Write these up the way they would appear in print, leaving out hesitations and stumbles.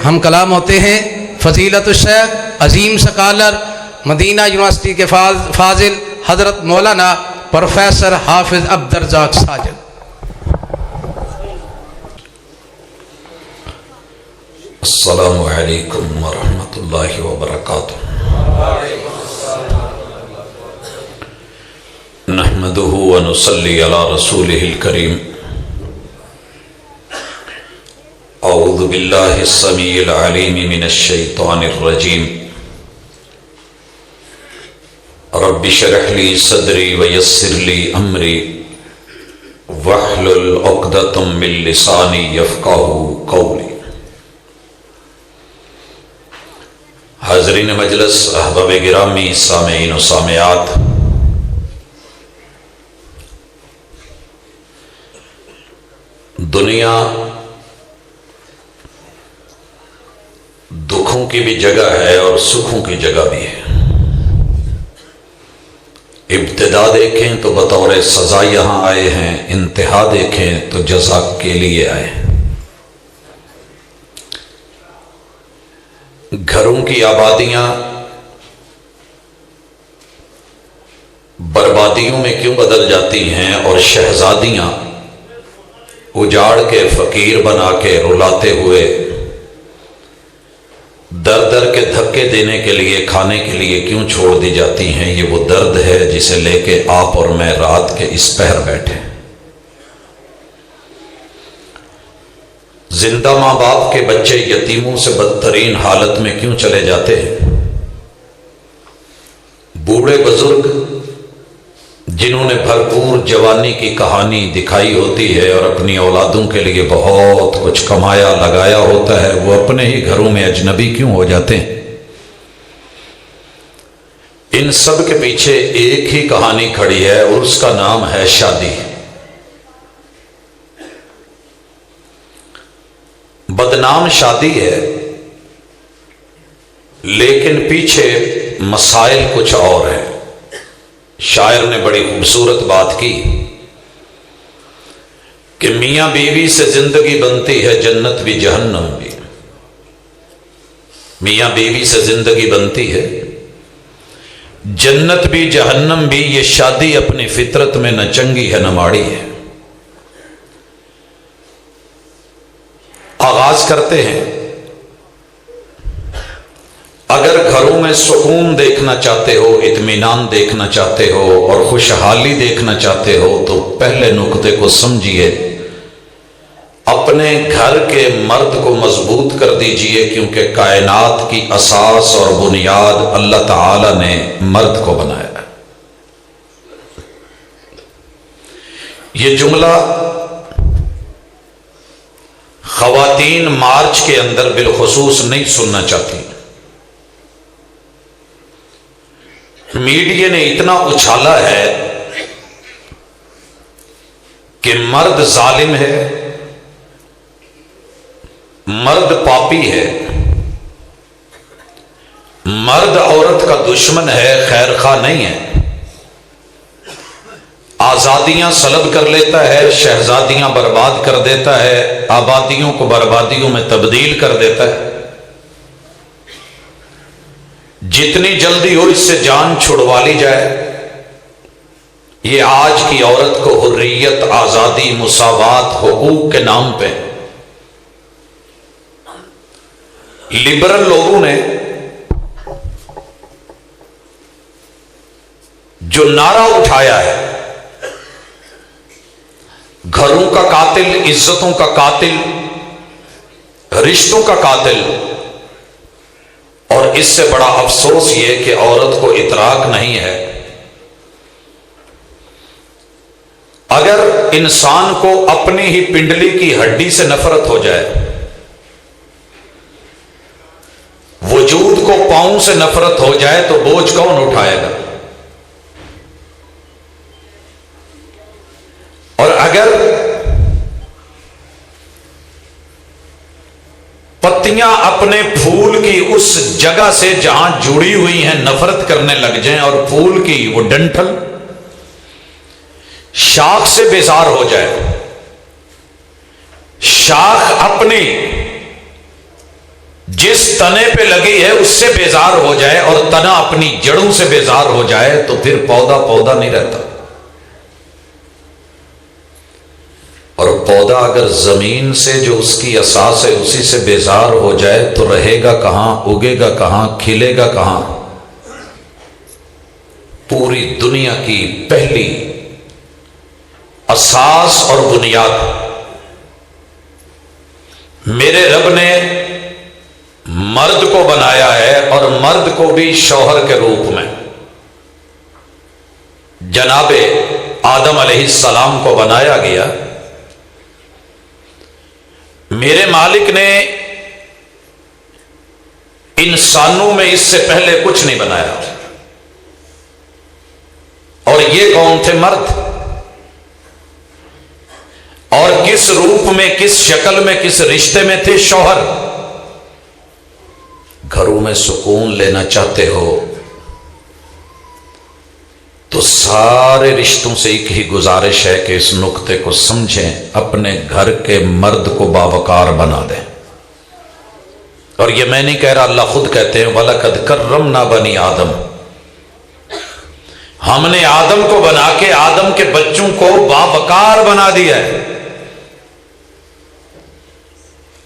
ہم کلام ہوتے ہیں فضیلت الشیخ عظیم سکالر مدینہ یونیورسٹی کے فاضل حضرت مولانا پروفیسر حافظ عبدالرزاق ساجد۔ السلام علیکم ورحمۃ اللہ وبرکاتہ۔ نحمده ونصلی علی رسولہ الکریم۔ اعوذ باللہ السمیع العلیم من الشیطان الرجیم۔ رب اشرح لی صدری ویسر لی امری واحلل عقدۃ من لسانی یفقہوا قولی۔ حاضرین مجلس، احباب گرامی، سامعین و سامعات، دنیا دکھوں کی بھی جگہ ہے اور سکھوں کی جگہ بھی ہے۔ ابتدا دیکھیں تو بطور سزا یہاں آئے ہیں، انتہا دیکھیں تو جزا کے لیے آئے ہیں۔ گھروں کی آبادیاں بربادیوں میں کیوں بدل جاتی ہیں اور شہزادیاں اجاڑ کے فقیر بنا کے رلاتے ہوئے در در کے دھکے دینے کے لیے کھانے کے لیے کیوں چھوڑ دی جاتی ہیں؟ یہ وہ درد ہے جسے لے کے آپ اور میں رات کے اس پہر بیٹھے۔ زندہ ماں باپ کے بچے یتیموں سے بدترین حالت میں کیوں چلے جاتے ہیں؟ بوڑھے بزرگ جنہوں نے بھرپور جوانی کی کہانی دکھائی ہوتی ہے اور اپنی اولادوں کے لیے بہت کچھ کمایا لگایا ہوتا ہے، وہ اپنے ہی گھروں میں اجنبی کیوں ہو جاتے ہیں؟ ان سب کے پیچھے ایک ہی کہانی کھڑی ہے اور اس کا نام ہے شادی۔ بدنام شادی ہے، لیکن پیچھے مسائل کچھ اور ہیں۔ شاعر نے بڑی خوبصورت بات کی کہ میاں بیوی سے زندگی بنتی ہے جنت بھی جہنم بھی۔ میاں بیوی سے زندگی بنتی ہے جنت بھی جہنم بھی، یہ شادی اپنی فطرت میں نہ چنگی ہے نہ ماڑی ہے۔ آغاز کرتے ہیں، اگر گھروں میں سکون دیکھنا چاہتے ہو، اطمینان دیکھنا چاہتے ہو اور خوشحالی دیکھنا چاہتے ہو تو پہلے نقطے کو سمجھیے، اپنے گھر کے مرد کو مضبوط کر دیجئے، کیونکہ کائنات کی اساس اور بنیاد اللہ تعالی نے مرد کو بنایا۔ یہ جملہ خواتین مارچ کے اندر بالخصوص نہیں سننا چاہتی۔ میڈیا نے اتنا اچھالا ہے کہ مرد ظالم ہے، مرد پاپی ہے، مرد عورت کا دشمن ہے، خیر خواہ نہیں ہے، آزادیاں سلب کر لیتا ہے، شہزادیاں برباد کر دیتا ہے، آبادیوں کو بربادیوں میں تبدیل کر دیتا ہے۔ جتنی جلدی ہو اس سے جان چھڑوا لی جائے۔ یہ آج کی عورت کو حریت، آزادی، مساوات، حقوق کے نام پہ لبرل لوگوں نے جو نعرہ اٹھایا ہے، گھروں کا قاتل، عزتوں کا قاتل، رشتوں کا قاتل، اور اس سے بڑا افسوس یہ کہ عورت کو ادراک نہیں ہے۔ اگر انسان کو اپنی ہی پنڈلی کی ہڈی سے نفرت ہو جائے، وجود کو پاؤں سے نفرت ہو جائے تو بوجھ کون اٹھائے گا؟ اور اگر پتیاں اپنے پھول کی اس جگہ سے جہاں جڑی ہوئی ہیں نفرت کرنے لگ جائیں اور پھول کی وہ ڈنٹل شاخ سے بیزار ہو جائے، شاخ اپنی جس تنے پہ لگی ہے اس سے بیزار ہو جائے اور تنا اپنی جڑوں سے بیزار ہو جائے تو پھر پودا نہیں رہتا. اور پودا اگر زمین سے جو اس کی اساس ہے اسی سے بیزار ہو جائے تو رہے گا کہاں, اگے گا کہاں, کھلے گا کہاں. پوری دنیا کی پہلی اساس اور بنیاد میرے رب نے مرد کو بنایا ہے, اور مرد کو بھی شوہر کے روپ میں. جناب آدم علیہ السلام کو بنایا گیا. میرے مالک نے انسانوں میں اس سے پہلے کچھ نہیں بنایا, اور یہ کون تھے؟ مرد. اور کس روپ میں, کس شکل میں, کس رشتے میں تھے؟ شوہر. گھروں میں سکون لینا چاہتے ہو تو سارے رشتوں سے ایک ہی گزارش ہے کہ اس نقطے کو سمجھیں, اپنے گھر کے مرد کو باوقار بنا دیں. اور یہ میں نہیں کہہ رہا, اللہ خود کہتے ہیں وَلَقَدْ كَرَّمْنَا بَنِي آدم. ہم نے آدم کو بنا کے آدم کے بچوں کو باوقار بنا دیا ہے.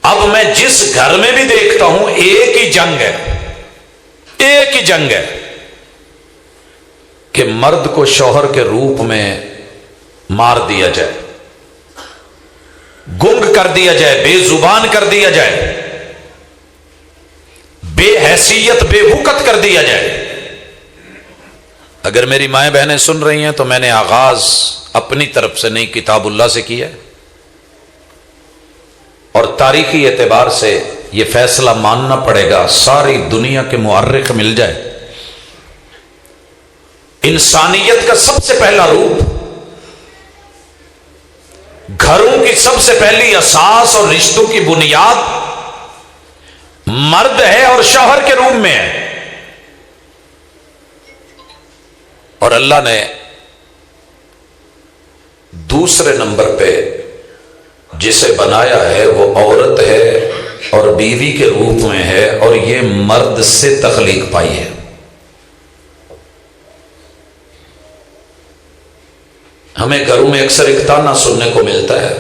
اب میں جس گھر میں بھی دیکھتا ہوں ایک ہی جنگ ہے, ایک ہی جنگ ہے کہ مرد کو شوہر کے روپ میں مار دیا جائے, گنگ کر دیا جائے, بے زبان کر دیا جائے, بے حیثیت, بے وقت کر دیا جائے. اگر میری مائیں بہنیں سن رہی ہیں تو میں نے آغاز اپنی طرف سے نہیں, کتاب اللہ سے کیا ہے, اور تاریخی اعتبار سے یہ فیصلہ ماننا پڑے گا. ساری دنیا کے مورخ مل جائے, انسانیت کا سب سے پہلا روپ, گھروں کی سب سے پہلی اساس اور رشتوں کی بنیاد مرد ہے اور شوہر کے روپ میں ہے. اور اللہ نے دوسرے نمبر پہ جسے بنایا ہے وہ عورت ہے اور بیوی کے روپ میں ہے, اور یہ مرد سے تخلیق پائی ہے. ہمیں گھروں میں اکثر ایک تانا سننے کو ملتا ہے,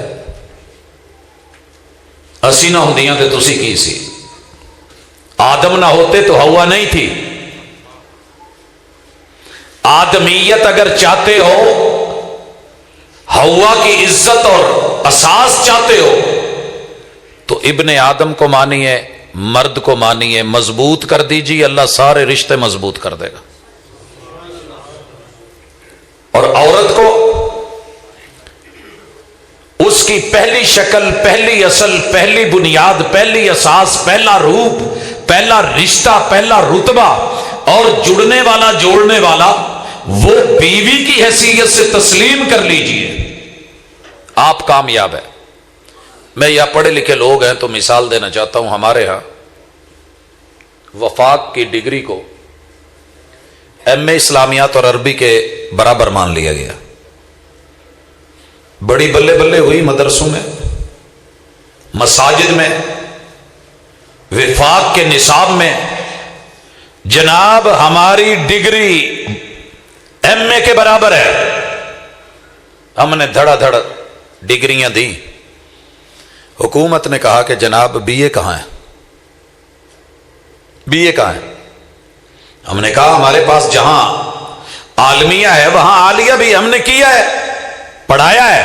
اسی نہ ہوندیاں تے تسی کی سی, آدم نہ ہوتے تو ہوا نہیں تھی. آدمیت اگر چاہتے ہو, ہوا کی عزت اور اساس چاہتے ہو تو ابن آدم کو مانیے, مرد کو مانیے, مضبوط کر دیجیے, اللہ سارے رشتے مضبوط کر دے گا. اور عورت کو اس کی پہلی شکل, پہلی اصل, پہلی بنیاد, پہلی اساس, پہلا روپ, پہلا رشتہ, پہلا رتبہ اور جڑنے والا, جوڑنے والا وہ بیوی کی حیثیت سے تسلیم کر لیجئے, آپ کامیاب ہیں. میں یہاں پڑھے لکھے لوگ ہیں تو مثال دینا چاہتا ہوں. ہمارے ہاں وفاق کی ڈگری کو ایم اے اسلامیات اور عربی کے برابر مان لیا گیا. بڑی بلے بلے ہوئی مدرسوں میں, مساجد میں, وفاق کے نصاب میں. جناب ہماری ڈگری ایم اے کے برابر ہے. ہم نے دھڑا دھڑ ڈگریاں دی. حکومت نے کہا کہ جناب بی اے کہاں ہے, بی اے کہاں ہے؟ ہم نے کہا ہمارے پاس جہاں عالمیہ ہے وہاں عالیہ بھی ہم نے کیا ہے, پڑھایا ہے.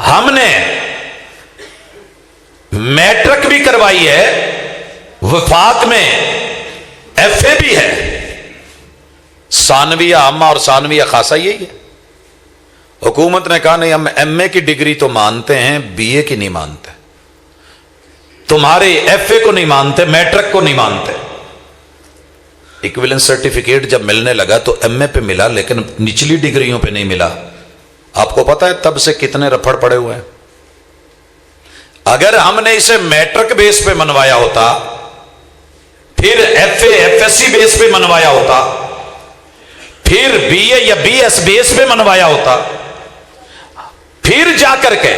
ہم نے میٹرک بھی کروائی ہے, وفاق میں ایف اے بھی ہے, ثانویہ عامہ اور ثانویہ خاصہ یہی ہے. حکومت نے کہا نہیں, ہم ایم اے کی ڈگری تو مانتے ہیں, بی اے کی نہیں مانتے, تمہارے ایف اے کو نہیں مانتے, میٹرک کو نہیں مانتے. ایکویلنس سرٹیفکیٹ جب ملنے لگا تو ایم اے پہ ملا لیکن نچلی ڈگریوں پہ نہیں ملا. آپ کو پتا ہے تب سے کتنے رفڑ پڑے ہوئے ہیں. اگر ہم نے اسے میٹرک بیس پہ منوایا ہوتا, پھر F A F S C base پہ منوایا ہوتا, پھر بی اے یا بی ایس بیس پہ منوایا ہوتا, پھر جا کر کے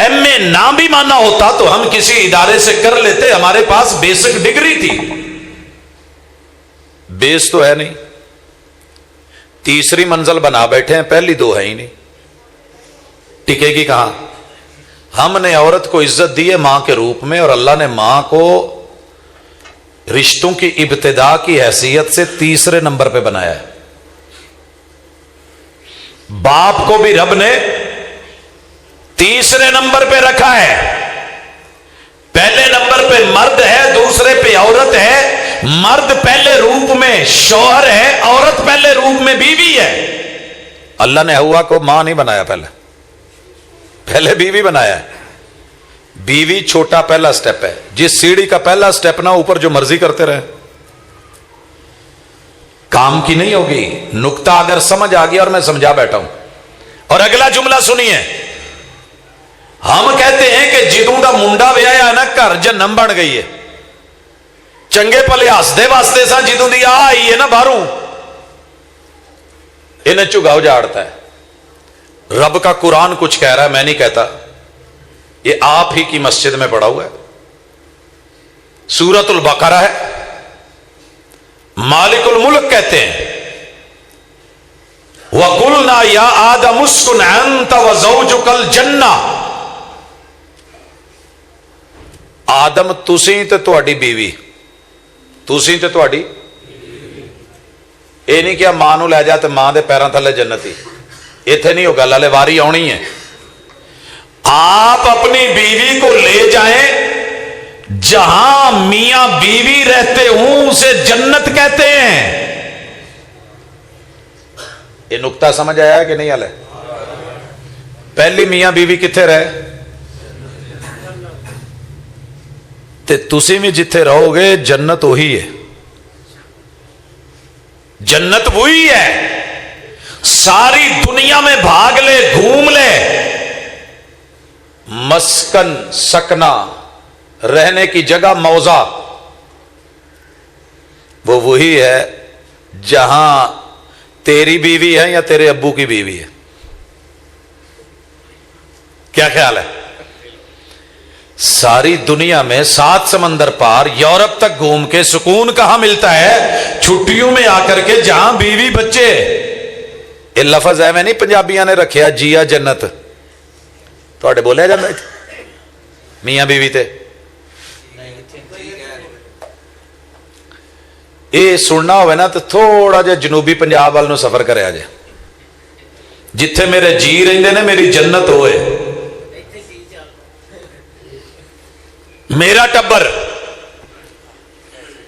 MA ना भी माना होता तो हम किसी इदारे से कर लेते, हमारे पास बेसिक डिग्री थी। बेस तो है नहीं, तीसरी मंजिल बना बैठे हैं, पहली दो है ही नहीं, टिकेगी कहां? हमने औरत को इज्जत दी है मां के रूप में, और अल्लाह ने मां को रिश्तों की इब्तिदा की हैसियत से तीसरे नंबर पे बनाया है। बाप को भी रब ने तीसरे नंबर पे रखा है। पहले नंबर पे मर्द है, दूसरे पे औरत है। मर्द पहले रूप में शौहर है, औरत पहले रूप में बीवी है। अल्लाह ने हव्वा को मां नहीं बनाया, पहले बीवी बनाया है। बीवी छोटा पहला स्टेप है, जिस सीढ़ी का पहला स्टेप ना, ऊपर जो मर्जी करते रहे काम की नहीं होगी। नुक्ता अगर समझ आ गया, और मैं समझा बैठा हूं, और अगला जुमला सुनिए। हम कहते हैं कि जिदों दा मुंडा विआया ना, घर जन्नम बन गई है। चंगे भले हसदे वास्ते सा, जिदों दी आ आई है ना बाहरों, इन्हें झुगाव जाड़ता है। रब का कुरान कुछ कह रहा है, मैं नहीं कहता, ये आप ही की मस्जिद में पढ़ा हुआ है। सूरतुल बकरा है। मालिकुल मुल्क कहते हैं, वकुलना या आदम उस्कुन अंत व ज़ौजुकल जन्ना। आदम तुसी ते तुहाडी बीवी, तुसी ते तुहाडी, ये नहीं क्या मां नूं लै जा ते मां दे पैरां थले जन्नत ही, इत्थे नहीं हो गल, हाले वारी आउणी है। आप अपनी बीवी को ले जाएं, जहां मियां बीवी रहते हूं उसे जन्नत कहते हैं। ये नुक्ता समझ आया कि नहीं? हाले पहली मियां बीवी किथे रहे, ते तुसी भी जिथे रहोगे जन्नत वही है, जन्नत वही है। सारी दुनिया में भाग ले, घूम ले, मस्कन सकना, रहने की जगह, मौजा, वो वही है जहां तेरी बीवी है या तेरे अब्बू की बीवी है। क्या ख्याल है? सारी दुनिया में 7 समंदर पार यूरोप तक घूम के सुकून कहां मिलता है? छुट्टियों में आकर के, जहां बीवी बच्चे। ये लफज है, मैं नहीं पंजाबियों ने रखिया जिया जन्नत, थोड़े बोलिया जाता है मियां बीवी ते। ये सुनना होवे ना तो थोड़ा जिहा जनूबी पंजाब वाल नूं सफर करया जे, जिथे मेरे जी रहिंदे ने, मेरी जन्नत होए। मेरा टब्बर,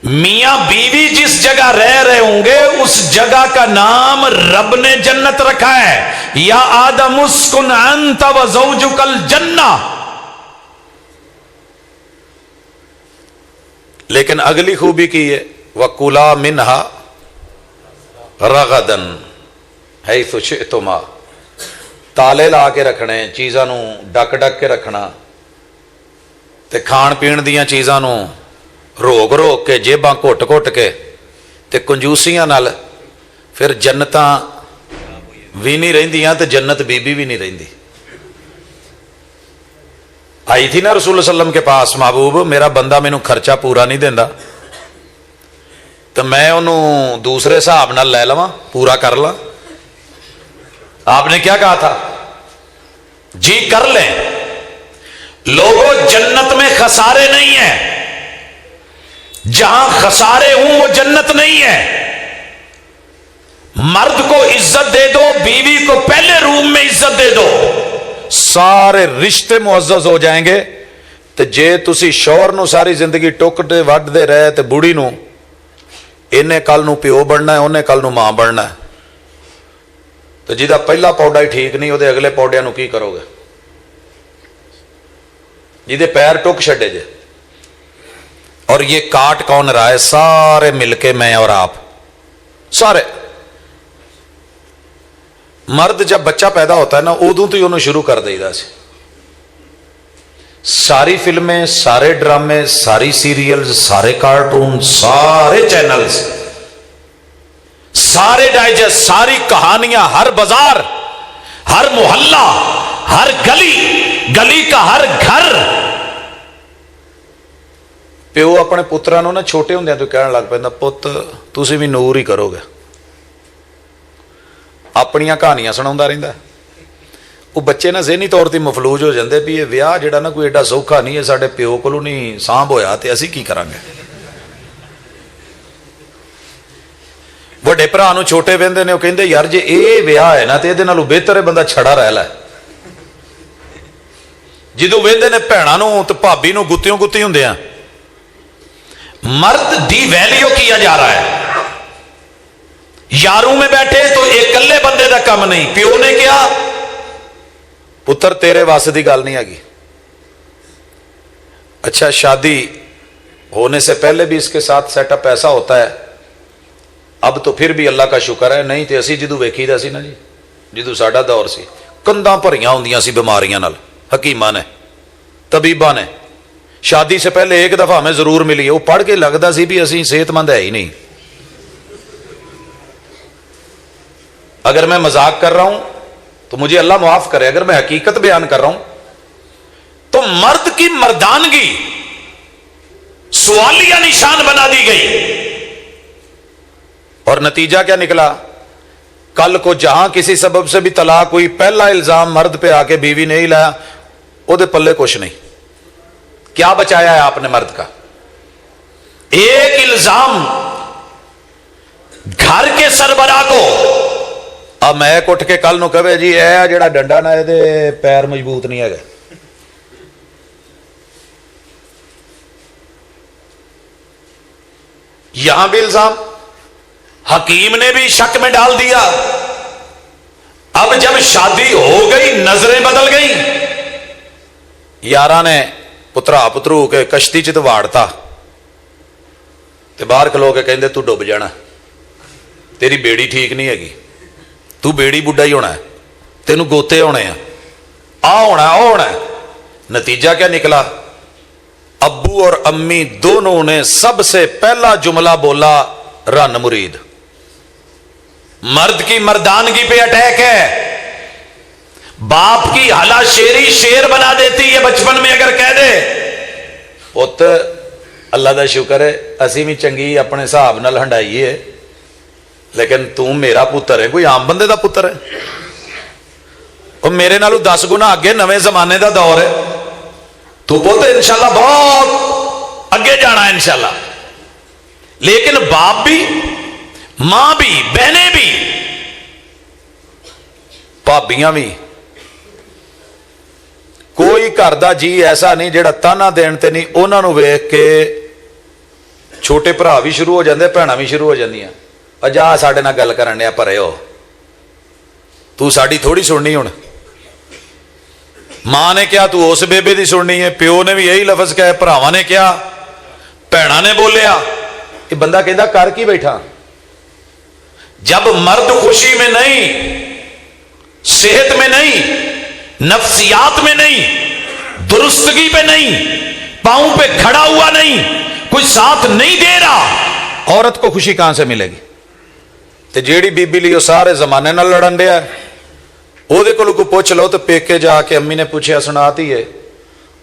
मियां बीवी जिस जगह रह रहे होंगे उस जगह का नाम रब ने जन्नत रखा है। या आदम उस्कुन अंत व ज़ौजुकल जन्ना। लेकिन अगली खूबी की है, वकुला मिन्हा रगदन हैसु शिअतुमा। ताले ला के रखने, चीज़ां नूं डक डक के रखना, ते खाण पीण दीयां चीज़ां नूं रोक रोक के, जेबां घुट घुट के, ते कंजूसियां नाल फिर जन्नतां भी नहीं रहिंदियां ते जन्नत बीबी भी नहीं रहिंदी। आई थी ना रसूल सल्लम के पास, महबूब मेरा बंदा मैनू खर्चा पूरा नहीं देंदा, तो मैं उन्होंने दूसरे हिसाब नाल लै लवां, पूरा कर ला। आपने क्या कहा था? जी कर लें। लोगों, जन्नत में खसारे नहीं है, जहां खसारे हूं वो जन्नत नहीं है। मर्द को इज्जत दे दो, बीवी को पहले रूम में इज्जत दे दो, सारे रिश्ते मुअज़्ज़ज़ हो जाएंगे। तो जे तुसी शौहर नूं सारी जिंदगी टुकदे वड्डदे रहे तो बुढ़ी नूं, इन्हें कल नूं प्यो बनना है, उन्हें कल नूं मां बनना है। तो जिहदा पहला पौधा ही ठीक नहीं, उहदे अगले पौधिਆਂ नूं की करोगे? जिहदे पैर टुक छड्डे जे। और ये काट कौन रहा है? सारे मिलके, मैं और आप सारे। मर्द जब बच्चा पैदा होता है ना, उदों तो ही उन्होंने शुरू कर देगा। सारी फिल्में, सारे ड्रामे, सारी सीरियल्स, सारे कार्टून, सारे चैनल्स, सारे डाइजेस्ट, सारी कहानियां, हर बाजार, हर मोहल्ला, हर गली, गली का हर घर। प्यो अपने पुत्रां नूं ना छोटे हुंदिआं तो कहण लग पैंदा, पुੱਤ तुसीं भी ਨੂਰ ही करोगे। अपनियां कहानियां सुणाउंदा रहिंदा। वो बच्चे ना ज़हनी तौर पर मफलूज हो जाते भी ये विआह जिहड़ा ना कोई एडा सौखा नहीं है, साडे प्यो कोलों नहीं सांभ होया ते असीं की करांगे। ਵੱਡੇ ਭਰਾ ਨੂੰ ਛੋਟੇ ਵਹਿੰਦੇ ਨੇ, ਉਹ ਕਹਿੰਦੇ ਯਾਰ ਜੇ ਇਹ ਵਿਆਹ ਹੈ ਨਾ ਤੇ ਇਹਦੇ ਨਾਲੋਂ ਬਿਹਤਰ ਹੈ ਬੰਦਾ ਛੜਾ ਰਹਿ ਲੈ। ਜਦੋਂ ਵਹਿੰਦੇ ਨੇ ਭੈਣਾਂ ਨੂੰ ਤੇ ਭਾਬੀ ਨੂੰ ਗੁੱਤਿਓਂ ਗੁੱਤੀ ਹੁੰਦੇ ਆ। मर्द डिवैल्यू किया जा रहा है। यारों में बैठे तो इकल्ले बंदे का काम नहीं। प्यो ने क्या, पुत्र तेरे वास की गल नहीं हैगी। अच्छा शादी होने से पहले भी इसके साथ सेटअप ऐसा होता है। अब तो फिर भी अल्लाह का शुक्र है, नहीं तो असी जो वेखीदा सी ना जी, जो साडा दौर सी, कंधां भरियां हुंदियां सी बीमारियां नाल। हकीमां ने, तबीबां ने, शादी से पहले एक दफा हमें जरूर मिली है, वो पढ़ के लगता सी भी असी सेहतमंद है ही नहीं। अगर मैं मजाक कर रहा हूं तो मुझे अल्लाह मुआफ करे, अगर मैं हकीकत बयान कर रहा हूं तो मर्द की मर्दानगी सवालिया निशान बना दी गई। और नतीजा क्या निकला, कल को जहां किसी सबब से भी तलाक हुई, पहला इल्जाम मर्द पे आके बीवी ने ही लाया, ओदे पल्ले कुछ नहीं। क्या बचाया है आपने मर्द का? एक इल्जाम घर के सरबराह को, अब मैं उठ के कल नूं कहे जी ए जिहड़ा डंडा ना इहदे पैर मजबूत नहीं है, यहां भी इल्जाम हकीम ने भी शक में डाल दिया। अब जब शादी हो गई, नजरें बदल गई, यारा ने पुत्रा पुत्रू के कश्ती च तो वाड़ता ते बाहर खलो के कहते तू डुब जाना, तेरी बेड़ी ठीक नहीं हैगी, तू बेड़ी बुढ़ा ही होना है, तेनू गोते होने आ होना आ होना है। नतीजा क्या निकला, अब्बू और अम्मी दोनों ने सबसे पहला जुमला बोला रन मुरीद। मर्द की मर्दानगी पे अटैक है। बाप की हला शेरी शेर बना देती है बचपन में अगर कह दे। पुत अल्लाह का शुक्र है असी भी चंगी अपने हिसाब नाल हंडाई है, लेकिन तू मेरा पुत्र है, कोई आम बंदे का पुत्र है। और मेरे नालों 10 गुना अगे नवे जमाने का दौर है। तू पुत इंशाल्लाह बहुत अगे जाना है इंशाल्लाह। लेकिन बाप भी, मां भी, बहनें भी, भाबियां भी, कोई घर का जी ऐसा नहीं जिहड़ा ताना देण ते नहीं, उन्होंने वेख के छोटे भरा भी शुरू हो जाते, भैणां भी शुरू हो जांदियां, जा साडे नाल गल करन आ भरे हो, तू साडी थोड़ी सुननी। हुण मां ने क्या तू उस बेबे की सुननी है, प्यो ने भी यही लफज कहे, भरावां ने क्या, भैणां ने बोलिया। ये बंदा कहता कर की बैठा। जब मर्द खुशी में नहीं, सेहत में नहीं, नफ्सियात में नहीं, दुरुस्तगी पे नहीं, पांव पे खड़ा हुआ नहीं, कोई साथ नहीं दे रहा, औरत को खुशी कहां से मिलेगी? ते जेड़ी बीबी लियो सारे जमाने नाल लड़न दिया, ओदे कोल को पुछ लो तो पेके जाके अम्मी ने पूछया सुनाती है,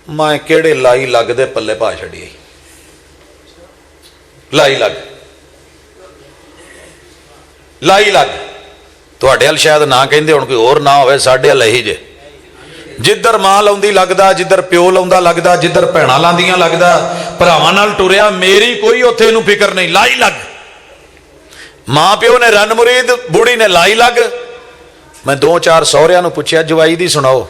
मैं केड़े लाई लग दे पल्ले पा छड़ी, लाई लग, लाई लग। तुहाडे हल शायद ना कहिंदे हुण, कोई होर ना होवे, साडे हल यही जे, जिधर मां लाउंदी लगदा, जिधर प्यो लाउंदा लगदा, जिधर भैणां लांदियां लगदा, भरावां नाल टुरिया, मेरी कोई उत्थे इहनूं फिकर नहीं, लाई लग। मां प्यो ने रन मुरीद, बूढ़ी ने लाई लग। मैं 2-4 सौहरियां नूं पुछया जवाई दी सुणाओ,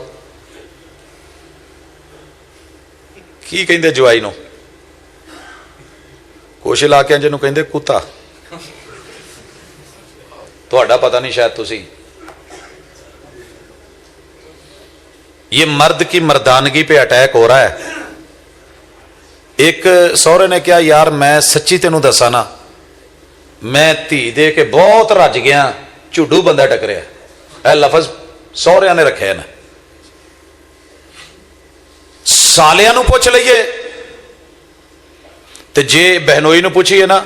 की कहिंदे जवाई नूं? कुछ इलाकियां जिहनूं कहिंदे कुत्ता, तुहाडा पता नहीं शायद तुसी। ये मर्द की मर्दानगी पे अटैक हो रहा है। एक सौरे ने कहा यार मैं सच्ची तेनू दसा ना, मैं धी दे के बहुत रज गया, झुड्डू बंदा टकरिया। यह लफज सौरिया ने रखे न। सालिया नू पुछ लईए ते जे बहनोई नू पूछीए ना,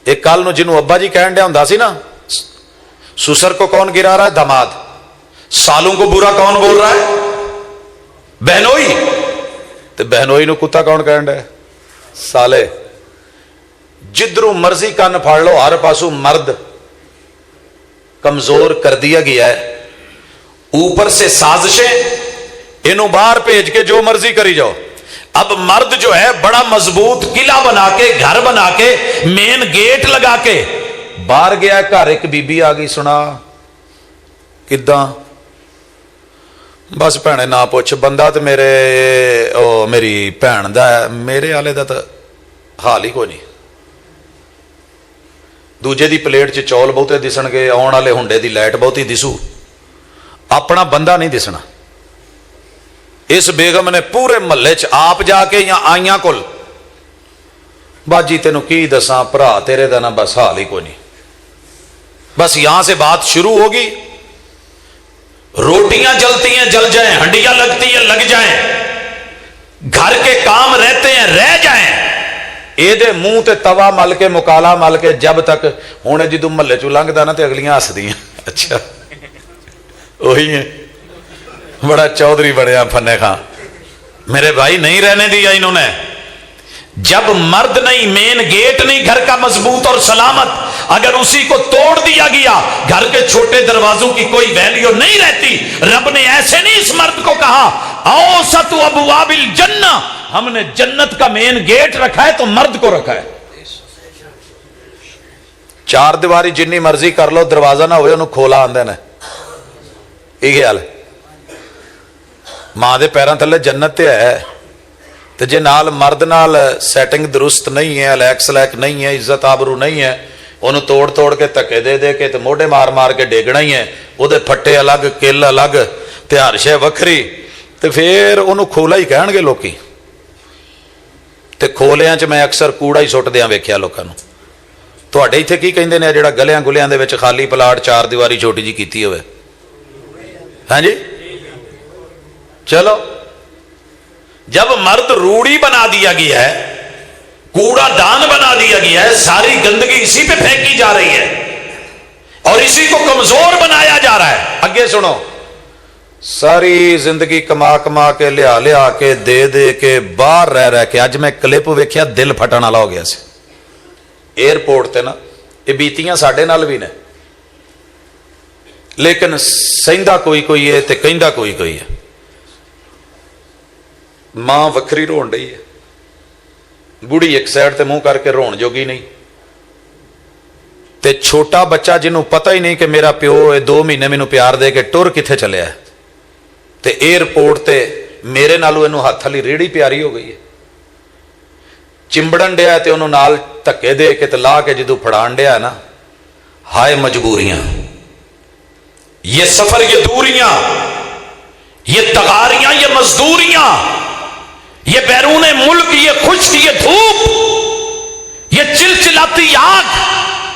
एक कल नू जिन्हों अब्बा जी कहन दिया हुंदा सी ना, सुसर को कौन गिरा रहा है? दामाद। सालों को बुरा कौन बोल रहा है? बहनोई। तो बहनोई नूं कुत्ता कौन कहण डे? साले। जिधरों मर्जी कन फाड़ लो, हर पासों मर्द कमजोर कर दिया गया है। ऊपर से साजिशें, इन्हों बाहर भेज के जो मर्जी करी जाओ। अब मर्द जो है बड़ा मजबूत किला बना के, घर बना के, मेन गेट लगा के बाहर गया। घर एक बीबी आ गई, सुना किदां? बस भैने ना पुछ, बंदा तो मेरे मेरी भैन दा है, मेरे आले दा तो हाल ही कोई नहीं। दूजे दी प्लेट च चौल बहुते दिसणगे, आउण वाले हुंडे दी लाइट बहुती दिसू, अपना बंदा नहीं दिसना। इस बेगम ने पूरे महल्ले च आप जाके या आइयां कोल, बाजी तेनू की दसा भरा तेरे दा ना बस हाल ही कोई नहीं। बस यहां से बात शुरू होगी। रोटियां जलती हैं जल जाएं, हंडियां लगती हैं लग जाएं, घर के काम रहते हैं रह जाएं, ਇਹਦੇ ਮੂੰਹ ਤੇ ਤਵਾ ਮਲ ਕੇ ਮੁਕਾਲਾ ਮਲ ਕੇ ਜਬ ਤੱਕ। ਹੁਣ ਜਦੋਂ ਮਹੱਲੇ ਚੋਂ ਲੰਘਦਾ ਨਾ ਤੇ ਅਗਲੀਆਂ ਹੱਸਦੀਆਂ, ਅੱਛਾ ਉਹੀ ਹੈ, बड़ा चौधरी बढ़िया फन्ने खां। मेरे भाई नहीं रहने दिया इन्होंने। जब मर्द नहीं, मेन गेट नहीं घर का मजबूत और सलामत, अगर उसी को तोड़ दिया गया, घर के छोटे दरवाजों की कोई वैल्यू नहीं रहती। रब ने ऐसे नहीं इस मर्द को कहा औसत अबवाबिल जन्ना, हमने जन्नत का मेन गेट रखा है तो मर्द को रखा है। चार दीवारी जिन्नी मर्जी कर लो, दरवाजा ना हो खोला आंदे ने। ये हाल है। मां दे पैरों थले जन्नत ते है, तो जे नाल मर्द नाल सैटिंग दुरुस्त नहीं है, अलैक सलैक नहीं है, इज्जत आबरू नहीं है, उन्होंने तोड़ तोड़ के धक्के दे दे के तो मोढ़े मार मार के डेगना ही है। वो फट्टे अलग, किल अलग, ते हर शै वखरी, तो फिर उन्होंने खोला ही कहणगे लोकी। ते खोलियां च मैं अक्सर कूड़ा ही सुट्टदियां वेख्या लोकां नूं। तुहाडे इत्थे की कहिंदे ने जिहड़ा गलियां गुलियां दे विच खाली प्लाट चार दीवारी छोटी जी कीती होवे? हाँ जी, चलो। जब मर्द रूढ़ी बना दिया गया है, कूड़ा दान बना दिया गया है, सारी गंदगी इसी पे फेंकी जा रही है और इसी को कमजोर बनाया जा रहा है। आगे सुनो, सारी जिंदगी कमा कमा के लिया लिया के दे दे के बाहर रह रह के, अज मैं क्लिप वेख्या दिल फटन वाला हो गया सी। एयरपोर्ट ते ना ये बीतियां साडे नाल भी ने, लेकिन सहिंदा कोई कोई है ते कहिंदा कोई कोई है। मां वखरी रोन रही है, बुढ़ी एक साइड ते मुंह करके रोन जोगी नहीं, ते छोटा बच्चा जिन्हों पता ही नहीं कि मेरा प्यो 2 महीने मैनू प्यार दे के टुर किथे चलिया है, ते एयरपोर्ट ते मेरे नालों इनू हथ वाली रेड़ी प्यारी हो गई है। चिंबड़न डिया ते उन्होंने नाल धक्के दे के ते ला के जदों फड़ान डिया ना, हाय मजबूरियां, ये सफर, ये दूरियां, ये तगारियां, ये मजदूरियां, ये बैरूने मुल्क, ये खुश्क, ये धूप, ये चिलचिलाती आग,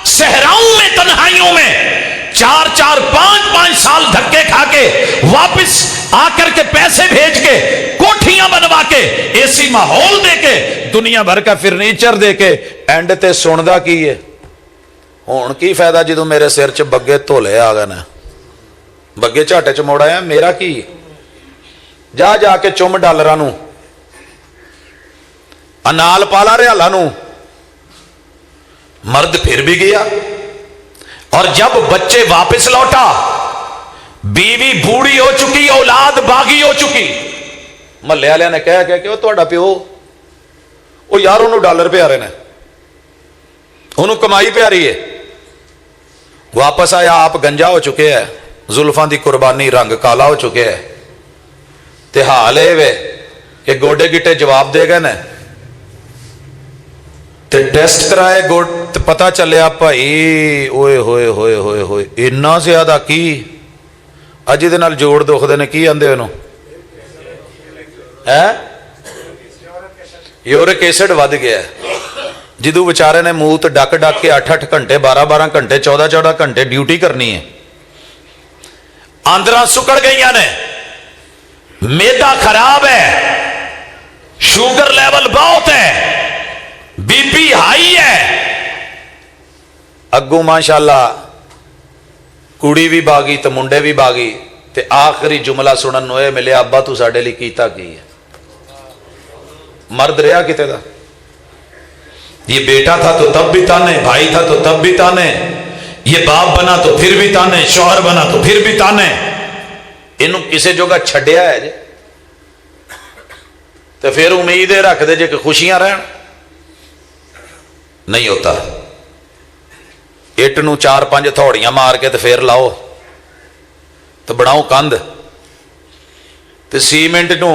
सहराओं में, तन्हाइयों में 4-4, 5-5 साल धक्के खा के वापस आकर के पैसे भेज के कोठियां बनवा के ऐसी माहौल दे के दुनिया भर का फर्नीचर दे के एंड ते सुनदा की है, हुण की फायदा जदों मेरे सिर च बग्गे धोले आ गए ना, बग्गे झाटे च मोड़ आया, मेरा की? जा जाके चुम डालरां नूं, अनाल पाला रियाला नूं। मर्द फिर भी गया और जब बच्चे वापस लौटा, बीवी बूढ़ी हो चुकी, औलाद बागी हो चुकी। महल्ले वाले ने कह के कि तुहाडा प्यो, ओ यार उन्होंने डॉलर प्यारे ने, उन्होंने कमाई प्यारी है। वापस आया, आप गंजा हो चुके हैं, जुल्फां दी कुर्बानी, रंग काला हो चुके है, ते हाल ये वे कि गोडे गिट्टे जवाब दे गए ने, ते टेस्ट कराए गोड, ते पता चलिया भाई ओए होए होए होए होए इन्ना ज्यादा की अज दे नाल जोड़ दुखदे ने, की आंदे ओनू है, यूरिक एसिड वध गया। जिदू बेचारे ने मूत डक डक के 8-8 घंटे, 12-12 घंटे, 14-14 घंटे ड्यूटी करनी है, आंदरां सुकड़ गई ने, मेदा खराब है, शुगर लेवल बहुत है, बीपी हाई है। अगू माशाल्लाह कुड़ी भी बागी तो मुंडे भी बागी, تے آخری جملہ سنن نو ملے ابا تو ساڈے لئی کیتا کی ہے؟ مرد رہا کتے دا؟ یہ بیٹا تھا تو تب بھی تانے، بھائی تھا تو تب بھی تانے، یہ باپ بنا تو پھر بھی تانے، شوہر بنا تو پھر بھی تانے. انہوں کسے جگہ چھڈیا ہے جی تو پھر امید رکھ دے جے کہ خوشیاں رہن. نہیں ہوتا. اٹ نو 4-5 تھوڑیاں مار کے تو پھر لاؤ تو بناؤ کندھ، تو سیمنٹ نو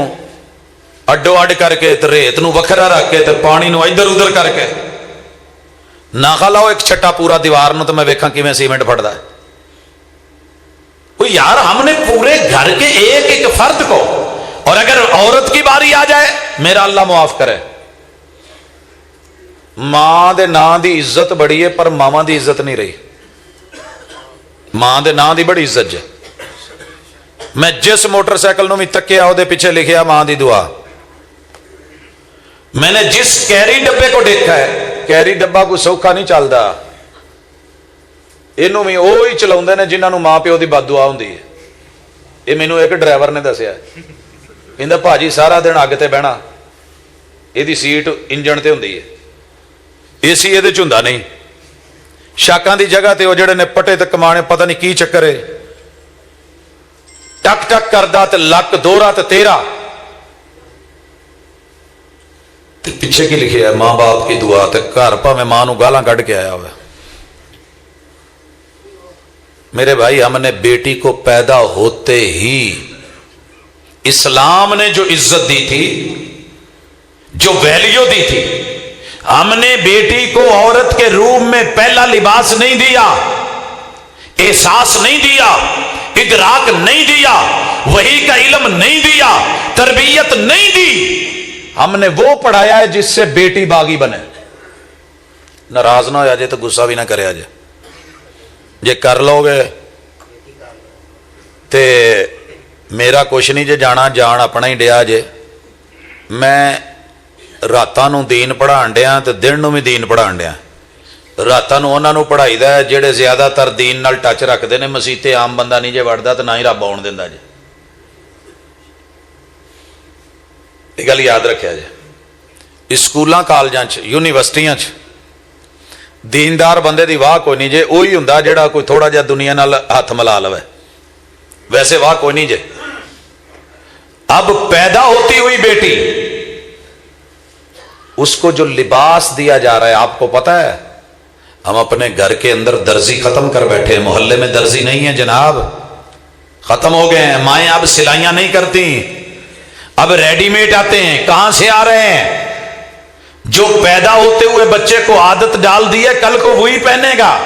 اڈو اڈ کر کے تو ریت نو وکھرا رکھ کے تو پانی نو ادھر ادھر کر کے نہ لاؤ ایک چھٹا پورا دیوار نو، تو میں ویکھاں کیویں سیمنٹ پھٹدا ہے. یار ہم نے پورے گھر کے ایک ایک فرد کو، اور اگر عورت کی باری آ جائے میرا اللہ معاف کرے، ماں دے نام دی عزت بڑی ہے پر ماما دی عزت نہیں رہی. ماں دے نام دی بڑی عزت ہے. میں جس موٹر سائیکل نو بھی تکیا وہ پیچھے لکھیا ماں دی دعا. میں نے جس کیری ڈبے کو دیکھا ہے، کیری ڈبا کوئی سوکھا نہیں چلتا، یہ وہی چلا نے جنہوں نے ماں پیو کی بد دعا ہوں. یہ مینو ایک ڈرائیور نے دسیا، کہ بھاجی سارا دن اگ تے بہنا، یہ سیٹ انجن تے ہوندی ہے، اے سی یہ ہوں نہیں. شاکاں دی جگہ تے وہ جڑے نے پٹے تے کمانے پتہ نہیں کی چکر ہے، ٹک ٹک کردا تے لک دوہرا تے تیرا. تے پیچھے کی لکھے ہے ماں باپ کی دعا، تے گھر پاویں ماں نو گالاں کڈ کے آیا ہوا. میرے بھائی ہم نے بیٹی کو پیدا ہوتے ہی اسلام نے جو عزت دی تھی، جو ویلیو دی تھی، ہم نے بیٹی کو عورت کے روم میں پہلا لباس نہیں دیا، احساس نہیں دیا، ادراک نہیں دیا، وحی کا علم نہیں دیا، تربیت نہیں دی. ہم نے وہ پڑھایا ہے جس سے بیٹی باغی بنے. ناراض نہ ہو جائے تو غصہ بھی نہ کرے جے، جے کر لو گے تے میرا کچھ نہیں جے جانا، جان اپنا ہی ڈیا جے. میں راتاں نو دین پڑھان ڈیا تے دن نو بھی دین پڑھان ڈیا. راتاں نو انہاں نو پڑھائی دا ہے جڑے زیادہ تر دین نال ٹچ رکھدے نے. مسیتے عام بندہ نہیں جے وڑدا تے نہ ہی رب آن دیندا جے. یہ گل یاد رکھیا جے. اسکولاں کالجاں چ یونیورسٹیاں چ دیندار بندے دی واہ کوئی نہیں جے. وہی ہوندا جڑا کوئی تھوڑا جہا دنیا نال ہاتھ ملا لوے، ویسے واہ کوئی نہیں جے. اب پیدا ہوتی ہوئی بیٹی، اس کو جو لباس دیا جا رہا ہے آپ کو پتا ہے؟ ہم اپنے گھر کے اندر درزی ختم کر بیٹھے ہیں. محلے میں درزی نہیں ہے جناب، ختم ہو گئے ہیں. مائیں اب سلائیاں نہیں کرتی، اب ریڈی میڈ آتے ہیں. کہاں سے آ رہے ہیں؟ جو پیدا ہوتے ہوئے بچے کو عادت ڈال دی ہے کل کو وہی پہنے گا.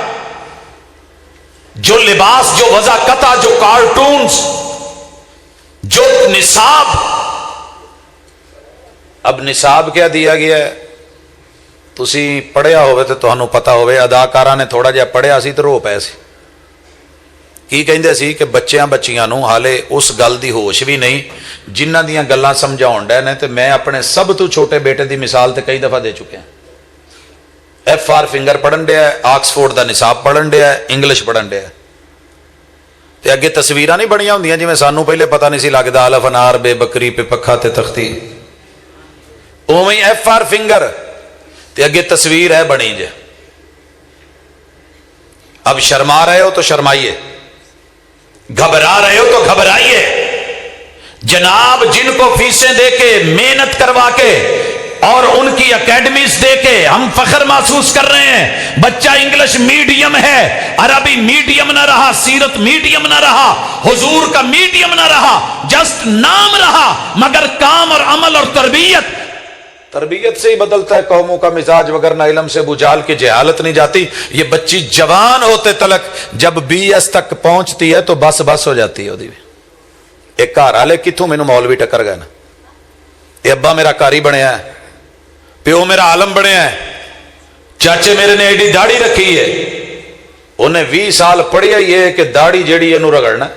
جو لباس، جو وضع قطع، جو کارٹونز، جو نصاب. اب نصاب کیا دیا گیا ہے؟ تسی پڑھیا ہوئے تو تمہیں پتا ہوئے. اداکارہ نے تھوڑا جہا پڑھیا سی تو رو پے سی. کی کہندے سی کہ بچیاں بچیاں نو حالے اس گل دی ہوش بھی نہیں جنہ دیاں گلاں سمجھاؤن ڈے نے. تے میں اپنے سب تو چھوٹے بیٹے دی مثال تے کئی دفعہ دے چکے ہیں. FR فنگر پڑھن ڈیا ہے، آکسفورڈ دا نصاب پڑھن ڈیا ہے، انگلش پڑھن ڈیا ہے. تے اگے تصویراں نہیں بنیاں ہوندیاں جویں سانوں پہلے پتہ نہیں سی لگدا الف انار بے بکری پہ پکھا تے تختی. اوویں FR فنگر تے اگے تصویر ہے بنی جے. اب شرما رہے ہو تو شرمائیے، گھبرا رہے ہو تو گھبرائیے. جناب جن کو فیسیں دے کے محنت کروا کے اور ان کی اکیڈمیز دے کے ہم فخر محسوس کر رہے ہیں، بچہ انگلش میڈیم ہے، عربی میڈیم نہ رہا، سیرت میڈیم نہ رہا، حضور کا میڈیم نہ رہا، جسٹ نام رہا، مگر کام اور عمل اور تربیت سے ہی بدلتا ہے قوموں کا مزاج، وگرنہ علم سے بجھال کی جہالت نہیں جاتی. یہ بچی جوان ہوتے تلک جب BS تک پہنچتی ہے تو بس ہو جاتی ہے. ایک گھر والے کتوں مینوں مولوی ٹکر گئے نا. یہ ابا میرا کاری بنیا ہے، پیو میرا عالم بنیا ہے، چاچے میرے نے ایڈی داڑھی رکھی ہے. انہیں 20 سال پڑھیا ہی ہے کہ داڑھی جیڑی ہے رگڑنا.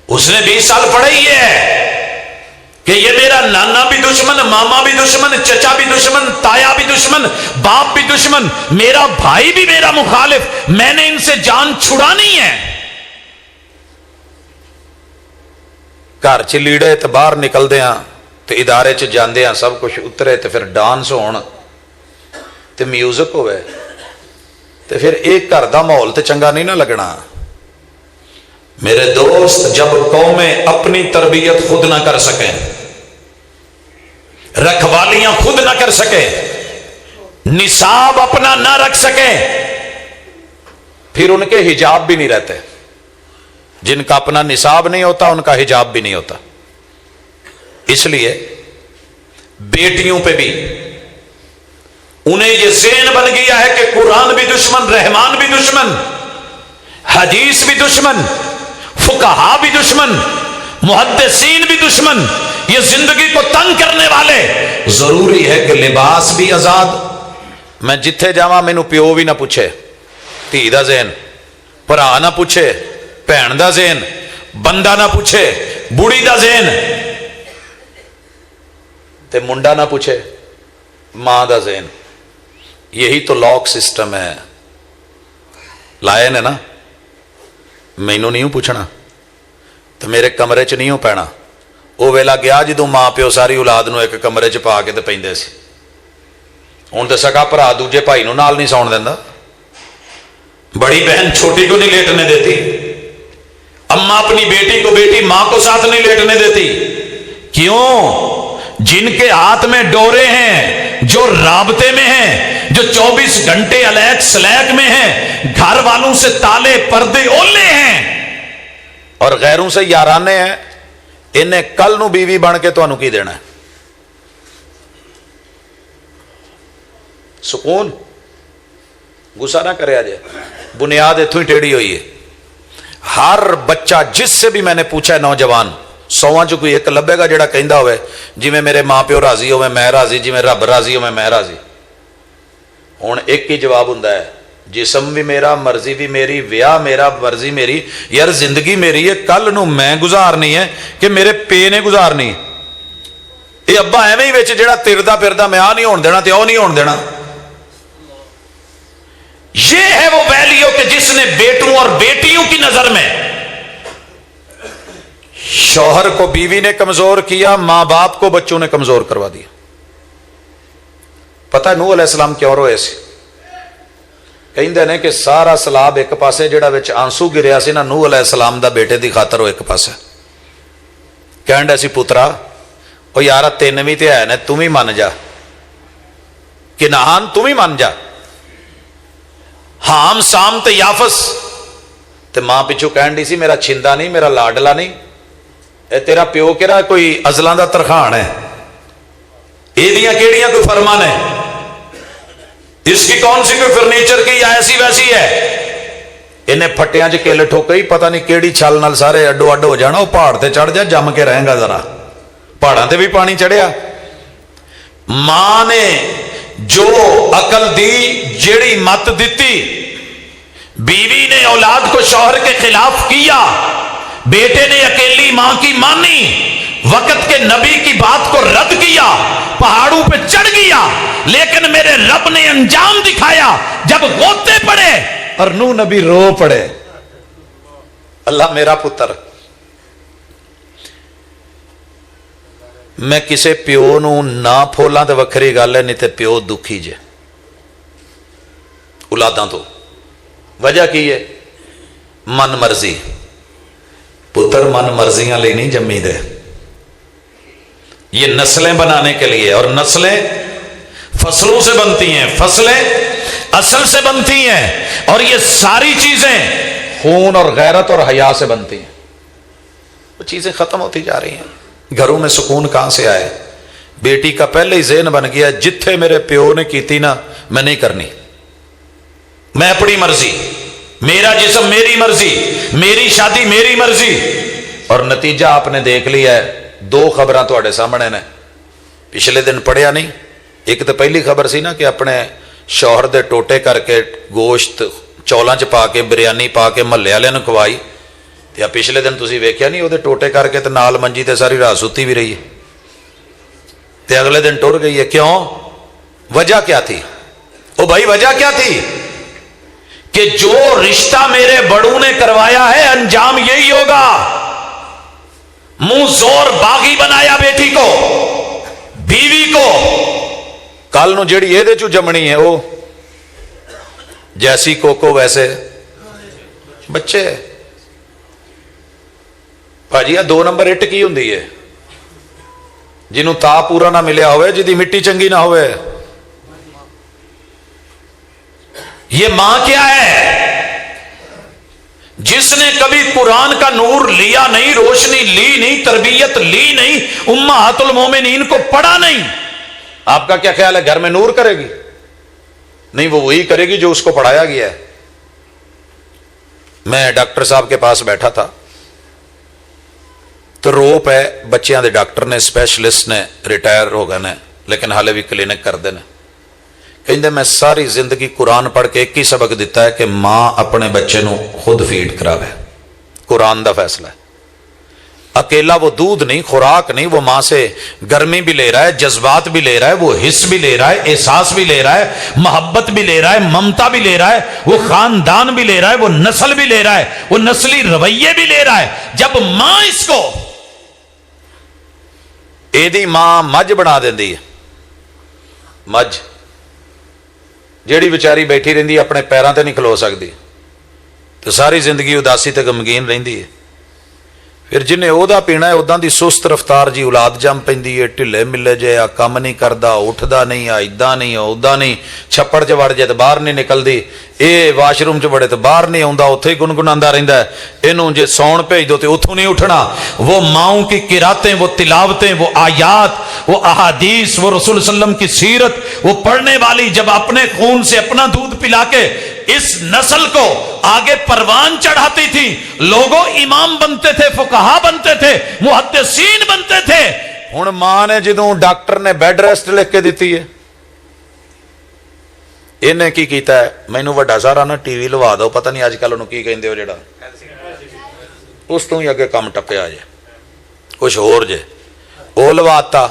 اس نے 20 سال پڑھا ہی ہے کہ یہ میرا نانا بھی دشمن، ماما بھی دشمن، چچا بھی دشمن، تایا بھی دشمن، باپ بھی دشمن، میرا بھائی بھی میرا مخالف، میں نے ان سے جان چھڑانی ہے. घर च लीड़े तो बाहर निकलते हैं तो इदारे च जाते हैं सब कुछ उतरे तो फिर डांस होण तो म्यूजिक होवे तो फिर एक घर का माहौल तो चंगा नहीं ना लगना। मेरे दोस्त, जब कौमें अपनी तरबियत खुद ना कर सकें, रखवालियां खुद ना कर सके, निसाब अपना ना रख सके, फिर उनके हिजाब भी नहीं रहते। जिनका अपना निसाब नहीं होता उनका हिजाब भी नहीं होता। इसलिए बेटियों पे भी उन्हें यह ज़हन बन गया है कि कुरान भी दुश्मन, रहमान भी दुश्मन, हदीस भी दुश्मन, फुकहा भी दुश्मन, मुहद्दिसीन भी दुश्मन, ये जिंदगी को तंग करने वाले। जरूरी है कि लिबास भी आजाद। मैं जिथे जावा मैनू प्यो भी ना पूछे, धी दा ज़हन, भरा ना पूछे, भैन दा ज़हन, बंदा ना पूछे, बुढ़ी दा ज़हन, ते मुंडा ना पूछे, मां दा ज़हन। यही तो लॉक सिस्टम है। लाए ने ना, मैनू नहीं पूछना तो मेरे कमरे च नहीं पैना। वो वेला गया जो मां प्यो सारी औलाद नूं एक कमरे च पा के ते पैंदे सी। हुण तो सगा भरा दूजे भाई नूं नाल नहीं सौण दिंदा, बड़ी बहन छोटी को नहीं लेटने देती, अम्मा अपनी बेटी को, बेटी मां को साथ नहीं लेटने देती। क्यों? जिनके हाथ में डोरे हैं, जो राबते में हैं, जो 24 घंटे अलैक सलैक में हैं, घर वालों से ताले पर्दे ओले हैं और गैरों से याराने हैं, इन्हें कल नूं बीवी बन के तुहानूं की देना है? सुकून? गुस्सा ना करे अजे, बुनियाद इत्थों ही टेढ़ी हुई है। हर बच्चा जिससे भी मैंने पूछा है, नौजवान, 100 च कोई एक लभेगा जिहड़ा कहंदा होवे जिवें मेरे मां प्यो राजी होवे मैं राजी, जिवें रब राजी होवे मैं राजी। हुण एक ही जवाब हुंदा है, जिस्म भी मेरा, मर्जी भी मेरी, विआह मेरा, मर्जी मेरी। यार जिंदगी मेरी है, कल नूं मैं गुजारनी है कि मेरे पे ने गुजारनी? ये अब्बा एवें ही विच जिहड़ा तिरदा फिरदा मैं आ नहीं होण देना ते ओ नहीं होण देना। ये है वो वैल्यू कि जिसने बेटों और बेटियों की नजर में शौहर को बीवी ने कमजोर किया, मां बाप को बच्चों ने कमजोर करवा दिया। पता नूह अलैहिस्सलाम क्यों रोए सी? कहंदे ने कि सारा सलाब एक पासे जिहड़ा विच आंसू गिरिया सी ना, नूह अलैहिस्सलाम दा बेटे दी खातर वो एक पासे कहण डे सी, पुत्रा ओ यार 3 भी ते है ने, तू भी मन जा, कि नाहान तू भी मन जा, हाम साम ते याफस। ते मां पिछू कहण दी सी, मेरा छिंदा नहीं, मेरा लाडला नहीं, ए तेरा प्यो केड़ा कोई अजलां दा तरखान है, एदियां केड़ियां कोई फरमान है, इसकी कौन सी कोई फर्नीचर की ऐसी वैसी है। इन्हें फट्टियां च किल ठोकई, पता नहीं केड़ी छल नाल सारे अड्डो अड्ड हो जाना। वो पहाड़ ते चढ़ जा, जम के रहेगा जरा, पहाड़ां ते भी पानी चढ़िया। मां ने जो अकल दी, जेड़ी मत दी, बीवी ने औलाद को शौहर के खिलाफ किया, बेटे ने अकेली मां की मानी, वक्त के नबी की बात को रद्द किया, पहाड़ों पे चढ़ गया, लेकिन मेरे रब ने अंजाम दिखाया। जब गोते पड़े और नूह नबी रो पड़े, अल्लाह मेरा पुत्र। मैं किसे प्यो नूं ना फोलां तो वखरी गल है, नहीं तो प्यो दुखी जे औलादां तो। वजह की है? मन मर्जी। पुत्र मन मर्जियां लिए नहीं जम्मी दे, ये नस्लें बनाने के लिए, और नस्लें फसलों से बनती हैं, फसलें असल से बनती हैं, और ये सारी चीजें खून और गैरत और हया से बनती हैं। वो चीजें खत्म होती जा रही हैं। घरों में सुकून कहां से आए? बेटी का पहले ही ज़हन बन गया, जिथे मेरे प्यो ने की ना मैं नहीं करनी, मैं अपनी मर्जी, मेरा जिस्म मेरी मर्जी, मेरी शादी मेरी मर्जी। और नतीजा आपने देख लिया है। 2 खबरां तुहाडे सामने ने, पिछले दिन पढ़िया नहीं? एक तो पहली खबर सी ना कि अपने शौहर दे टोटे करके गोश्त चौलां च पा के, बिरयानी पा के महल्ले वालियां नूं खवाई, ते पिछले दिन तुसीं वेख्या नहीं, उहदे टोटे करके ते नाल मंजी ते सारी रात सुती भी रही है, ते अगले दिन टुर गई है। क्यों? वजह क्या थी? ओ भाई वजह क्या थी? कि जो रिश्ता मेरे बड़ों ने करवाया है, अंजाम यही होगा। मुंह जोर बागी बनाया बेटी को, बीवी को, कल नूं जिहड़ी इहदे चों जमनी है वो जैसी कोको वैसे बच्चे। भाजी आ 2 नंबर इट की हुंदी है? जिन्हों ता पूरा ना मिलिया होवे, जिहदी मिट्टी चंगी ना होवे। ये मां क्या है? जिसने कभी कुरान का नूर लिया नहीं, रोशनी ली नहीं, तरबियत ली नहीं, उम्महातुल मोमिनीन को पढ़ा नहीं। आपका क्या ख्याल है घर में नूर करेगी? नहीं, वो वही करेगी जो उसको पढ़ाया गया है। मैं डॉक्टर साहब के पास बैठा था तो रोप है बच्चों के डॉक्टर ने, स्पैशलिस्ट ने, रिटायर हो गए ने, लेकिन हाले भी क्लिनिक करते हैं। कहते मैं सारी जिंदगी कुरान पढ़ के एक ही सबक दिता है कि मां अपने बच्चे को खुद फीड करावे। कुरान का फैसला है। अकेला वो दूध नहीं, खुराक नहीं, वो मां से गर्मी भी ले रहा है, जज्बात भी ले रहा है, वो हिस्स भी ले रहा है, एहसास भी ले रहा है, मोहब्बत भी ले रहा है, ममता भी ले रहा है, वो खानदान भी ले रहा है, वो नस्ल भी ले रहा है, वो नस्ली रवैये भी ले रहा है। जब मां इसको एदी मां मझ बना देंदी है, मझ ਜਿਹੜੀ ਵਿਚਾਰੀ बैठी रही अपने पैरों ते नहीं खलो सकती, तो सारी जिंदगी उदासी ते गमगीन रही है। फिर जिन्हें ओहदा पीना है उदां दी सुस्त रफ्तार जी औलाद जम पैंदी है, ढिले मिले जे, आ काम नहीं करता, उठदा नहीं, आ इदा नहीं, उदा नहीं, छप्पड़ च वड़ जाए तो बाहर नहीं निकलती, ये वाशरूम च बड़े तो बाहर नहीं आता, उत्थे ही गुनगुनांदा रहिंदा है, इनू जे सौण भेज दो तो उथों नहीं उठना। वो माओं की किरातें, वो तिलावतें, वो आयात, वो अहादीस, वो रसूल सल्लम की सीरत, वो पढ़ने वाली जब अपने खून से अपना दूध पिला के इस नस्ल को आगे परवान चढ़ाती थी, लोगों इमाम बनते थे, फुकहा बनते थे, मुहद्दिसीन बनते थे। हुण मां ने जदों डॉक्टर ने बेड रेस्ट लिख के दी है, इन्हें की कीता है, मैनू वड्डा सारा ना टीवी लवा दो, पता नहीं अजकल उन्होंने की कहंदे हो जिहड़ा, उस तो ही अगे काम टप्पिया जे, कुछ होर जे, वो लवाता,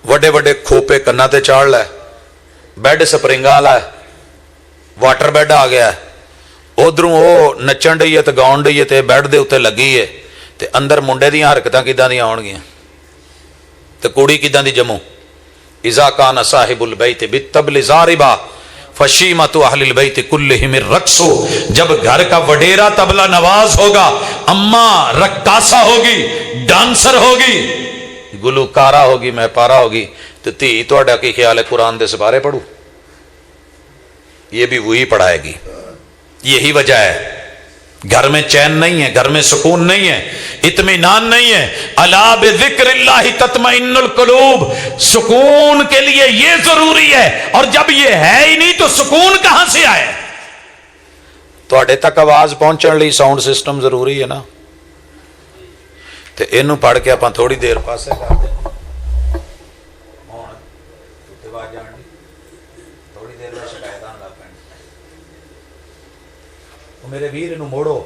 वड्डे वड्डे खोपे कन्ना ते चाड़ लै, बैड स्प्रिंगा वाला है, वाटर बैड आ गया, उधरों वो नचन डई है तो गाउन डई है तो बैड के उत्ते लगी है, तो अंदर मुंडे दी हरकतां किदां दी आउणगियां तो कुड़ी किदां दी जमू। इज़ा कान साहिबुल बैत बित्तबल ज़ारिबा फशीमतु अहलिल बैत कुल्लिहिम रक्सु, जब घर का वडेरा तबला नवाज होगा, अम्मा रक्कासा होगी, डांसर होगी, गुलूकारा होगी, महपारा होगी, तो धी तुहाडा की ख्याल है कुरान दे सिपारे पढ़ू? ये भी वही पढ़ाएगी। यही वजह है घर में चैन नहीं है, घर में सुकून नहीं है, इत्मीनान नहीं है। अला बिज़िक्रिल्लाहि तत्मइन्नुल कुलूब, सुकून के लिए ये जरूरी है, और जब ये है ही नहीं तो सुकून कहां से आए? तुहाडे तक आवाज पहुंचने लिए साउंड सिस्टम जरूरी है ना। तो इनू पढ़ के आपां थोड़ी देर पासे कर दे, थोड़ी देर में शिकायत आने लग पैंदी, मेरे वीर इनू मोड़ो,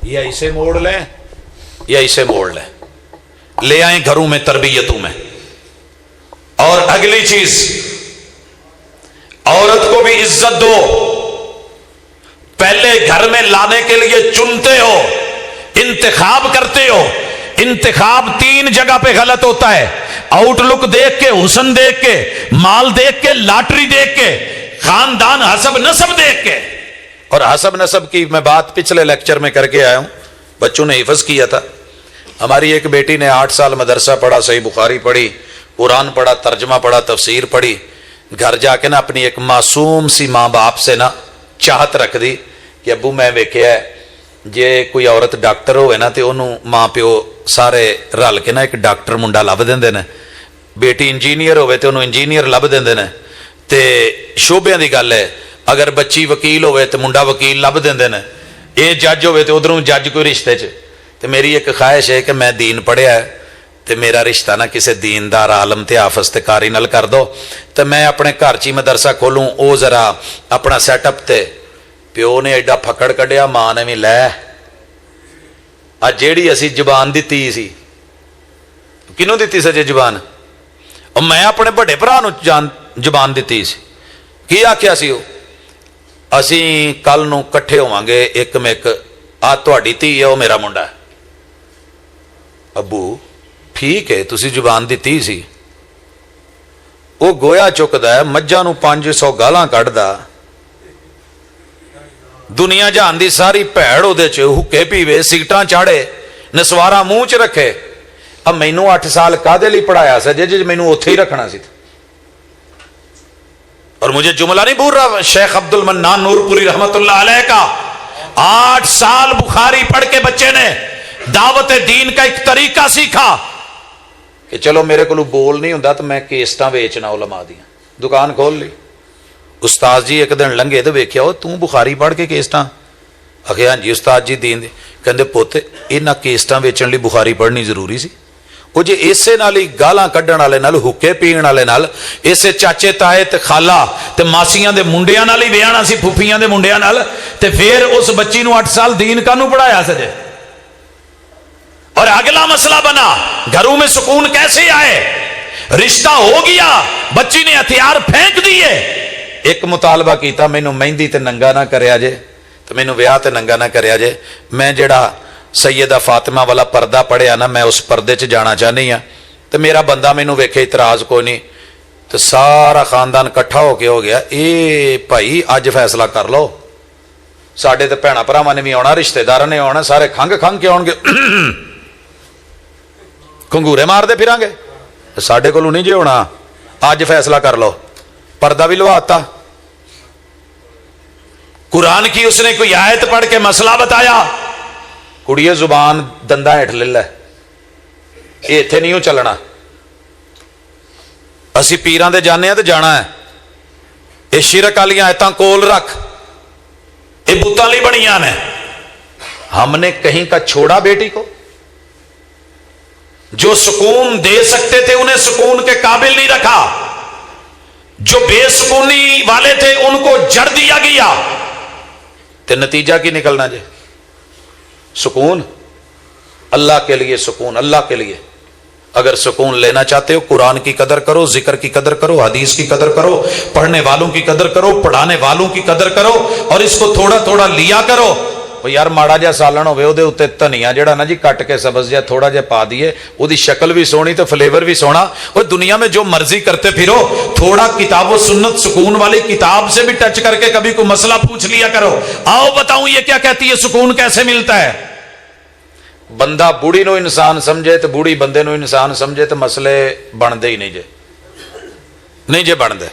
या इसे मोड़ लें या इसे मोड़ लें, ले आए घरों में तरबियतों में। और अगली चीज, औरत को भी इज्जत दो। पहले घर में लाने के लिए चुनते हो, इंतखाब करते हो। इंतखाब 3 जगह पे गलत होता है, आउटलुक देख के, हुस्न देख के, माल देख के, लॉटरी देख के, खानदान हसब नसब देख के। और हसब नसब की मैं बात पिछले लेक्चर में करके आया हूं, बच्चों ने हिफज किया था। हमारी एक बेटी ने 8 साल मदरसा पढ़ा, सही बुखारी पढ़ी, कुरान पढ़ा, तर्जमा पढ़ा, तफसीर पढ़ी। घर जाके ना अपनी एक मासूम सी माँ बाप से ना चाहत रख दी कि अबू मैं वेख्या है जे कोई औरत डॉक्टर होवे ना तो उन्होंने माँ प्यो सारे रल के ना एक डॉक्टर मुंडा लभ देंदे ने, बेटी इंजीनियर होवे तो उन्होंने इंजीनियर लभ देंदे ने। ते शोभियां दी गल है, अगर बच्ची वकील होवे तो मुंडा वकील लभ देंदे ने, ये जज होवे तो उधरों जज कोई रिश्ते च। तो मेरी एक ख्वाहिश है कि मैं दीन पढ़िया है तो मेरा रिश्ता ना किसी दीनदार आलम ते हाफिज ते कारी नाल कर दो, तो मैं अपने घर च ही मदरसा खोलूं। वो जरा अपना सैटअप ते प्यो ने एडा फकड़ कढ़िया, मां ने भी लै आ जेड़ी असी जबान दी सी, किनू दी सजे जबान? और मैं अपने बड़े भरा नूं जबान दी सी। की आख्या सी वो, असी कल नूं कट्ठे होवांगे, एक में एक, आ तुहाडी धी है, वो मेरा मुंडा है। ابو ٹھیک ہے تسی زبان دیتی سی, وہ گویا چکتا ہے مجھاں نو 500 گالاں کڈدا, دنیا جہان دی ساری بھیڑ اودے چ حکے پیوے سگٹاں چاڑے نسوارا منہ چ رکھے. اب مینوں 8 سال کادے لئی پڑھایا سا جے مینوں اوتھے ہی رکھنا سی. اور مجھے جملہ نہیں بھول رہا شیخ عبد المنان نور پوری رحمت اللہ علیہ کا, 8 سال بخاری پڑھ کے بچے نے دعوت دین کا ایک طریقہ سیکھا کہ چلو میرے کو بول نہیں ہوں تو میں کیسٹاں ویچنا علماء دیاں, دکان کھول لی. استاد جی ایک دن لنگے تو ویکھیا وہ توں بخاری پڑھ کے کیسٹاں, آخیا ہاں جی استاد جی دین دے, کہندے پوت انہاں کیسٹاں ویچن لئی بخاری پڑھنی ضروری سی. وہ جے اسے نال ہی گالاں کڈن والے نال حکے پین والے نال اسے چاچے تائے تے خالہ تے ماسیاں دے منڈیاں نال ہی ویاہنا سی, پھوپھیاں دے منڈیاں نال, تے پھر اس بچی نو 8 سال دین کانوں پڑھایا سجے. اور اگلا مسئلہ بنا گھروں میں سکون کیسے آئے, رشتہ ہو گیا بچی نے ہتھیار پھینک دیے. ایک مطالبہ کیتا مینوں مہندی تے ننگا نہ کریا جے, تو مینوں ویاہ تے ننگا نہ کریا جے, میں جڑا سیدہ فاطمہ والا پردہ پڑھیا نا میں اس پردے چ جانا چاہنی ہاں, تو میرا بندہ مینوں ویکھے اعتراض کوئی نہیں, تو سارا خاندان کٹھا ہو کے ہو گیا اے بھائی اج فیصلہ کر لو, ساڈے تے بھیڑاں بھراواں نے بھی آنا, رشتہ داراں نے آنا, سارے کھنگ کے آن گے کنگورے مار دے پھران گے, ساڈے کولوں نہیں جی ہونا, اج فیصلہ کر لو. پردہ بھی لواتا, قرآن کی اس نے کوئی آیت پڑھ کے مسئلہ بتایا, کڑیے زبان دندہ ہیٹھ لے لے, یہ اتنے نہیں چلنا, اسی پیران دے جانے ہیں تو جانا ہے. یہ شرک والی آیتاں کول رکھ, یہ بتاں لی بنیاں نے. ہم نے کہیں کا چھوڑا بیٹی کو, جو سکون دے سکتے تھے انہیں سکون کے قابل نہیں رکھا, جو بے سکونی والے تھے ان کو جڑ دیا گیا, تے نتیجہ کی نکلنا جے سکون اللہ کے لیے, سکون اللہ کے لیے. اگر سکون لینا چاہتے ہو قرآن کی قدر کرو, ذکر کی قدر کرو, حدیث کی قدر کرو, پڑھنے والوں کی قدر کرو, پڑھانے والوں کی قدر کرو, اور اس کو تھوڑا تھوڑا لیا کرو. یار ماڑا جا سالن ہوئے وہ اتنے دھنیا جڑا نا جی کٹ کے سبز جا تھوڑا جا پا دیے, وہ شکل بھی سونی تو فلیور بھی سونا. وہ دنیا میں جو مرضی کرتے پھرو, تھوڑا کتاب و سنت سکون والی کتاب سے بھی ٹچ کر کے کبھی کوئی مسئلہ پوچھ لیا کرو. آؤ بتاؤں یہ کیا کہتی ہے, سکون کیسے ملتا ہے. بندہ بوڑھی نو انسان سمجھے تو بوڑھی بندے نو انسان سمجھے تو مسئلے بنتے ہی نہیں جے بنتے.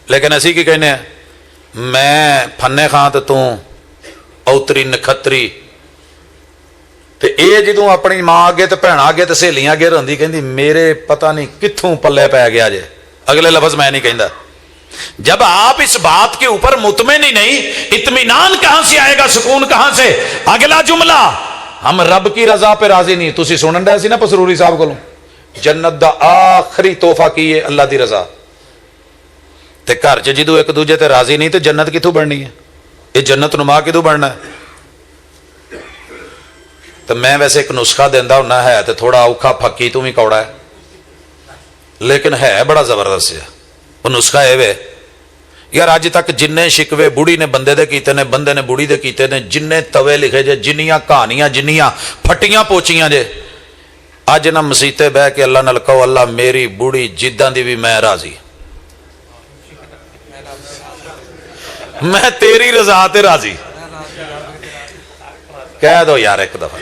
لیکن اسی کی کہنے ہیں, میں پھنے خان تو اوتری نکھتری, تے اے جدوں اپنی ماں آگے تے بھیڑاں آگے تے سہیلیاں اگے رہندی کہندی میرے پتہ نہیں کتھوں پلے پی گیا جے. اگلے لفظ میں نہیں کہندا. جب آپ اس بات کے اوپر مطمئن ہی نہیں, اطمینان کہاں سے آئے گا, سکون کہاں سے. اگلا جملہ, ہم رب کی رضا پہ راضی نہیں. تسی سنن رہے سی نا پسروری صاحب کولوں, جنت دا آخری تحفہ کی ہے اللہ دی رضا. تے گھر چ جدوں ایک دوجے تے راضی نہیں تے جنت کتھوں بننی ہے, یہ جنت نما کدوں بننا ہے. تو میں ویسے ایک نسخہ دینا ہونا ہے تو تھوڑا اوکھا پھکی تو بھی کوڑا ہے, لیکن ہے بڑا زبردست ہے. وہ نسخہ ہے وے یار, اج تک جن شکوے بوڑھی نے بندے دے کیتے نے, بندے نے بوڑھی دے کیتے نے, جن توے لکھے جے, جنیاں کہانیاں, جنیاں پھٹیاں پوچیاں جے, اج نہ مسیتے بہ کے اللہ نال کہو اللہ میری بوڑھی جداں دی بھی میں راضی, میں تیری رضا تے راضی. کہہ دو یار ایک دفعہ.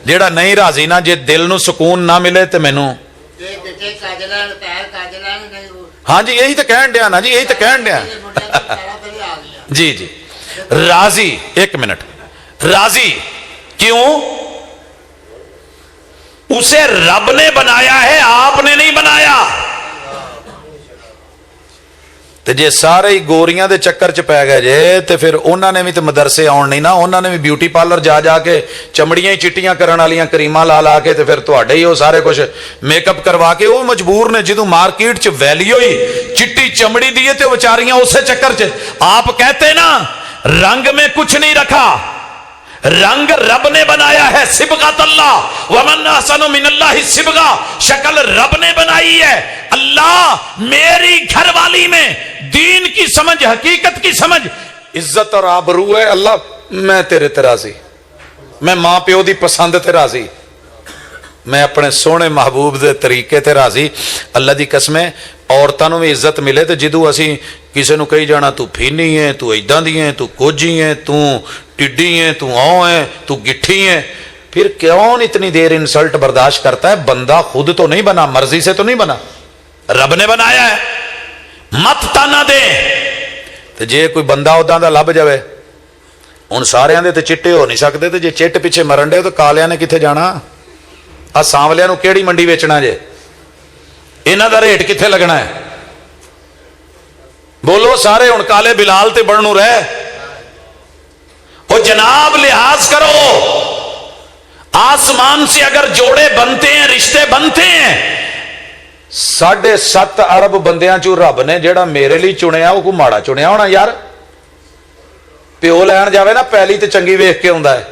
جیڑا نہیں راضی نا, جے دل نو سکون نہ ملے تے مینوں, ہاں جی یہی تو کہن دیا نا جی, یہی تو کہن دیا. جی جی راضی, ایک منٹ, راضی کیوں؟ اسے رب نے بنایا ہے, آپ نے نہیں بنایا. تے جے سارے ہی گوریاں دے چکر چ پی گئے جے, تے پھر انہاں نے بھی تے مدرسے آن نہیں نا, انہاں نے بھی بیوٹی پارلر جا جا کے چمڑیاں ہی چٹیاں کرن والیاں کریماں لا لا کے, تے پھر تواڈے ہی وہ سارے کچھ میک اپ کروا کے, وہ مجبور نے. جدوں مارکیٹ چ ویلیو ہی چٹی چمڑی دی تے بیچاریاں اسے چکر چ. آپ کہتے نا رنگ میں کچھ نہیں رکھا, رنگ رب نے بنایا ہے. صبغۃ اللہ ومن احسن من اللہ صبغہ, شکل رب نے بنائی ہے. اللہ میری گھر والی میں دین کی سمجھ, حقیقت کی سمجھ, عزت اور آبرو ہے. اللہ میں تیرے راضی, मैं मां प्यो की पसंद ते राजी, मैं अपने सोहने महबूब के तरीके ते राजी। अल्लाह की कसम है, औरतों भी इज्जत मिले तो जदों असी किसी को कही जाना तू फीनी है, तू इदां दी है, तू कोजी है, तू टिड्डी है, तू औ है, तू गिट्ठी है, फिर क्यों इतनी देर इंसल्ट बर्दाश्त करता है? बंदा खुद तो नहीं बना, मर्जी से तो नहीं बना, रब ने बनाया है। मत ताना दे। तो जे कोई बंदा उदा दा लभ जाए, हुण सारियां दे ते चिट्टे हो नहीं सकते, तो जे चिट्ट पिछे मरन डे तो कालियां ने कित्थे जाना? आ सांवलियां नूं किहड़ी मंडी वेचना जे? इन्हां दा रेट कित्थे लगना है? बोलो सारे हुण काले बिलाल ते बननू रह। ओ जनाब लिहाज करो, आसमान से अगर जोड़े बनते हैं, रिश्ते बनते हैं, 7.5 अरब बंदियां चों रब ने जेड़ा मेरे लिए चुनिया वो कोई माड़ा चुनिया होना यार। प्यो लैन जावे ना पैली ते चंगी वेख के आउंदा है।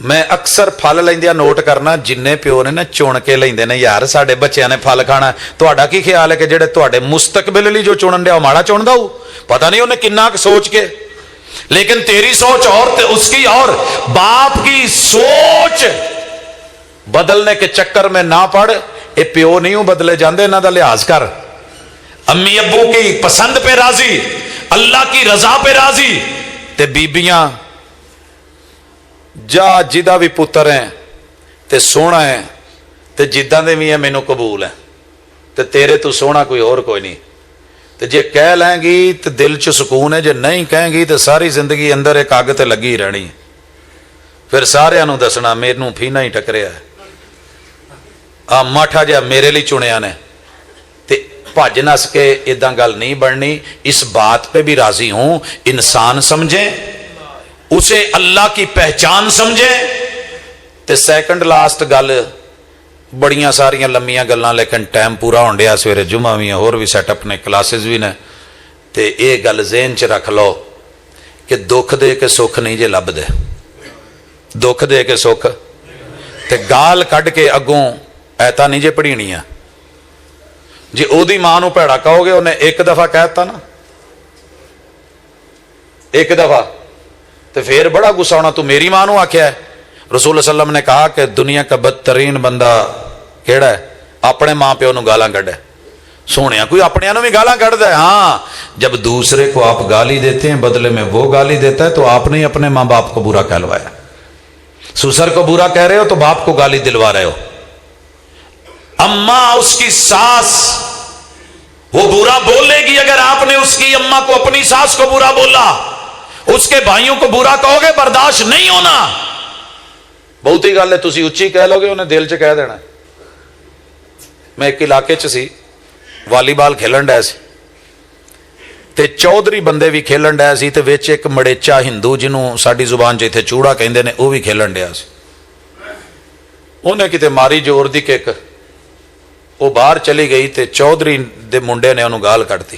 मैं अक्सर फल लैंदियां नोट करना, जिन्ने प्यो ने ना चुन के लैंदे ने यार साडे बच्चियां ने फल खाना। तुहाडा की ख्याल है कि जेड़े तुहाडे मुस्तकबिल लई जो चुनन दिया माड़ा चुनदा हो? पता नहीं उन्हें किन्ना सोच के, लेकिन तेरी सोच और ते उसकी और। बाप की सोच बदलने के चक्कर में ना पड़। ये प्यो नहीं हूं बदले जाते, इन्हां दा लिहाज कर। अम्मी अब्बू की पसंद पे राजी, अल्लाह की रजा पे राजी। ते बीबियां जा जिदा भी पुत्र है ते सोहना है, ते जिदा दे भी है मैनू कबूल है, ते तेरे तू सोहना कोई और कोई नहीं। ते जे कह लेंगी तो दिल च सुकून है, जे नहीं कहेंगी तो सारी जिंदगी अंदर एक अग ते लगी रहनी। फिर सारियां नू दसना मैनू फीना ही टकरिया है, आ माठा जिहा मेरे लिए चुनिया ने। ते भज नस के इदां गल नहीं बननी। इस बात पे भी राजी हूं, इंसान समझे, उसे अल्लाह की पहचान समझे। ते सैकंड लास्ट गल, बड़ियां सारियां लम्मियां गल्लां, लेकिन टाइम पूरा होण डिया, सवेरे जुमा भी है, होर भी सैटअप ने, क्लासेस भी ने। ते ये गल ज़हन च रख लो कि दुख दे के सुख नहीं जे लभदे, दुख दे के सुख। ते गाल कढ़ के अगों ऐता नहीं जे पढ़ीनियां। जे ओदी मां नूं भैड़ा कहोगे, उन्हें एक दफा कहता ना, एक दफा, तो फिर बड़ा गुस्सा होना, तू मेरी मां नूं आख्या है। रसूल सल्लम ने कहा कि दुनिया का बदतरीन बंदा केड़ा है? अपने मां प्यो नूं गालां कढ़े। सोहणिया कोई अपने नूं भी गालां कढ़दा है। हाँ, जब दूसरे को आप गाली देते हैं, बदले में वो गाली देता है, तो आपने ही अपने मां बाप को बुरा कहलवाया। ससुर को बुरा कह रहे हो तो बाप को गाली दिलवा रहे हो। अम्मा उसकी सास, वो बुरा बोलेगी अगर आपने उसकी अम्मा को, अपनी सास को बुरा बोला, उसके भाइयों को बुरा कहोगे, बर्दाश्त नहीं होना। बहुत ही गल है, तुसी उच्ची कह लोगे, उन्हें दिल च कह देना। मैं एक इलाके च सी, वालीबाल खेलन डे सी, ते चौधरी बंदे भी खेलन डे सी, ते विच एक मड़ेचा हिंदू जिन्हों साडी जुबान च इत्थे चूड़ा कहंदे ने, वो भी खेलन डया सी। उन्हें किते मारी जोर दी किक, वो बाहर चली गई, ते चौधरी दे मुंडे ने उन्होंने गाल कढ़ती।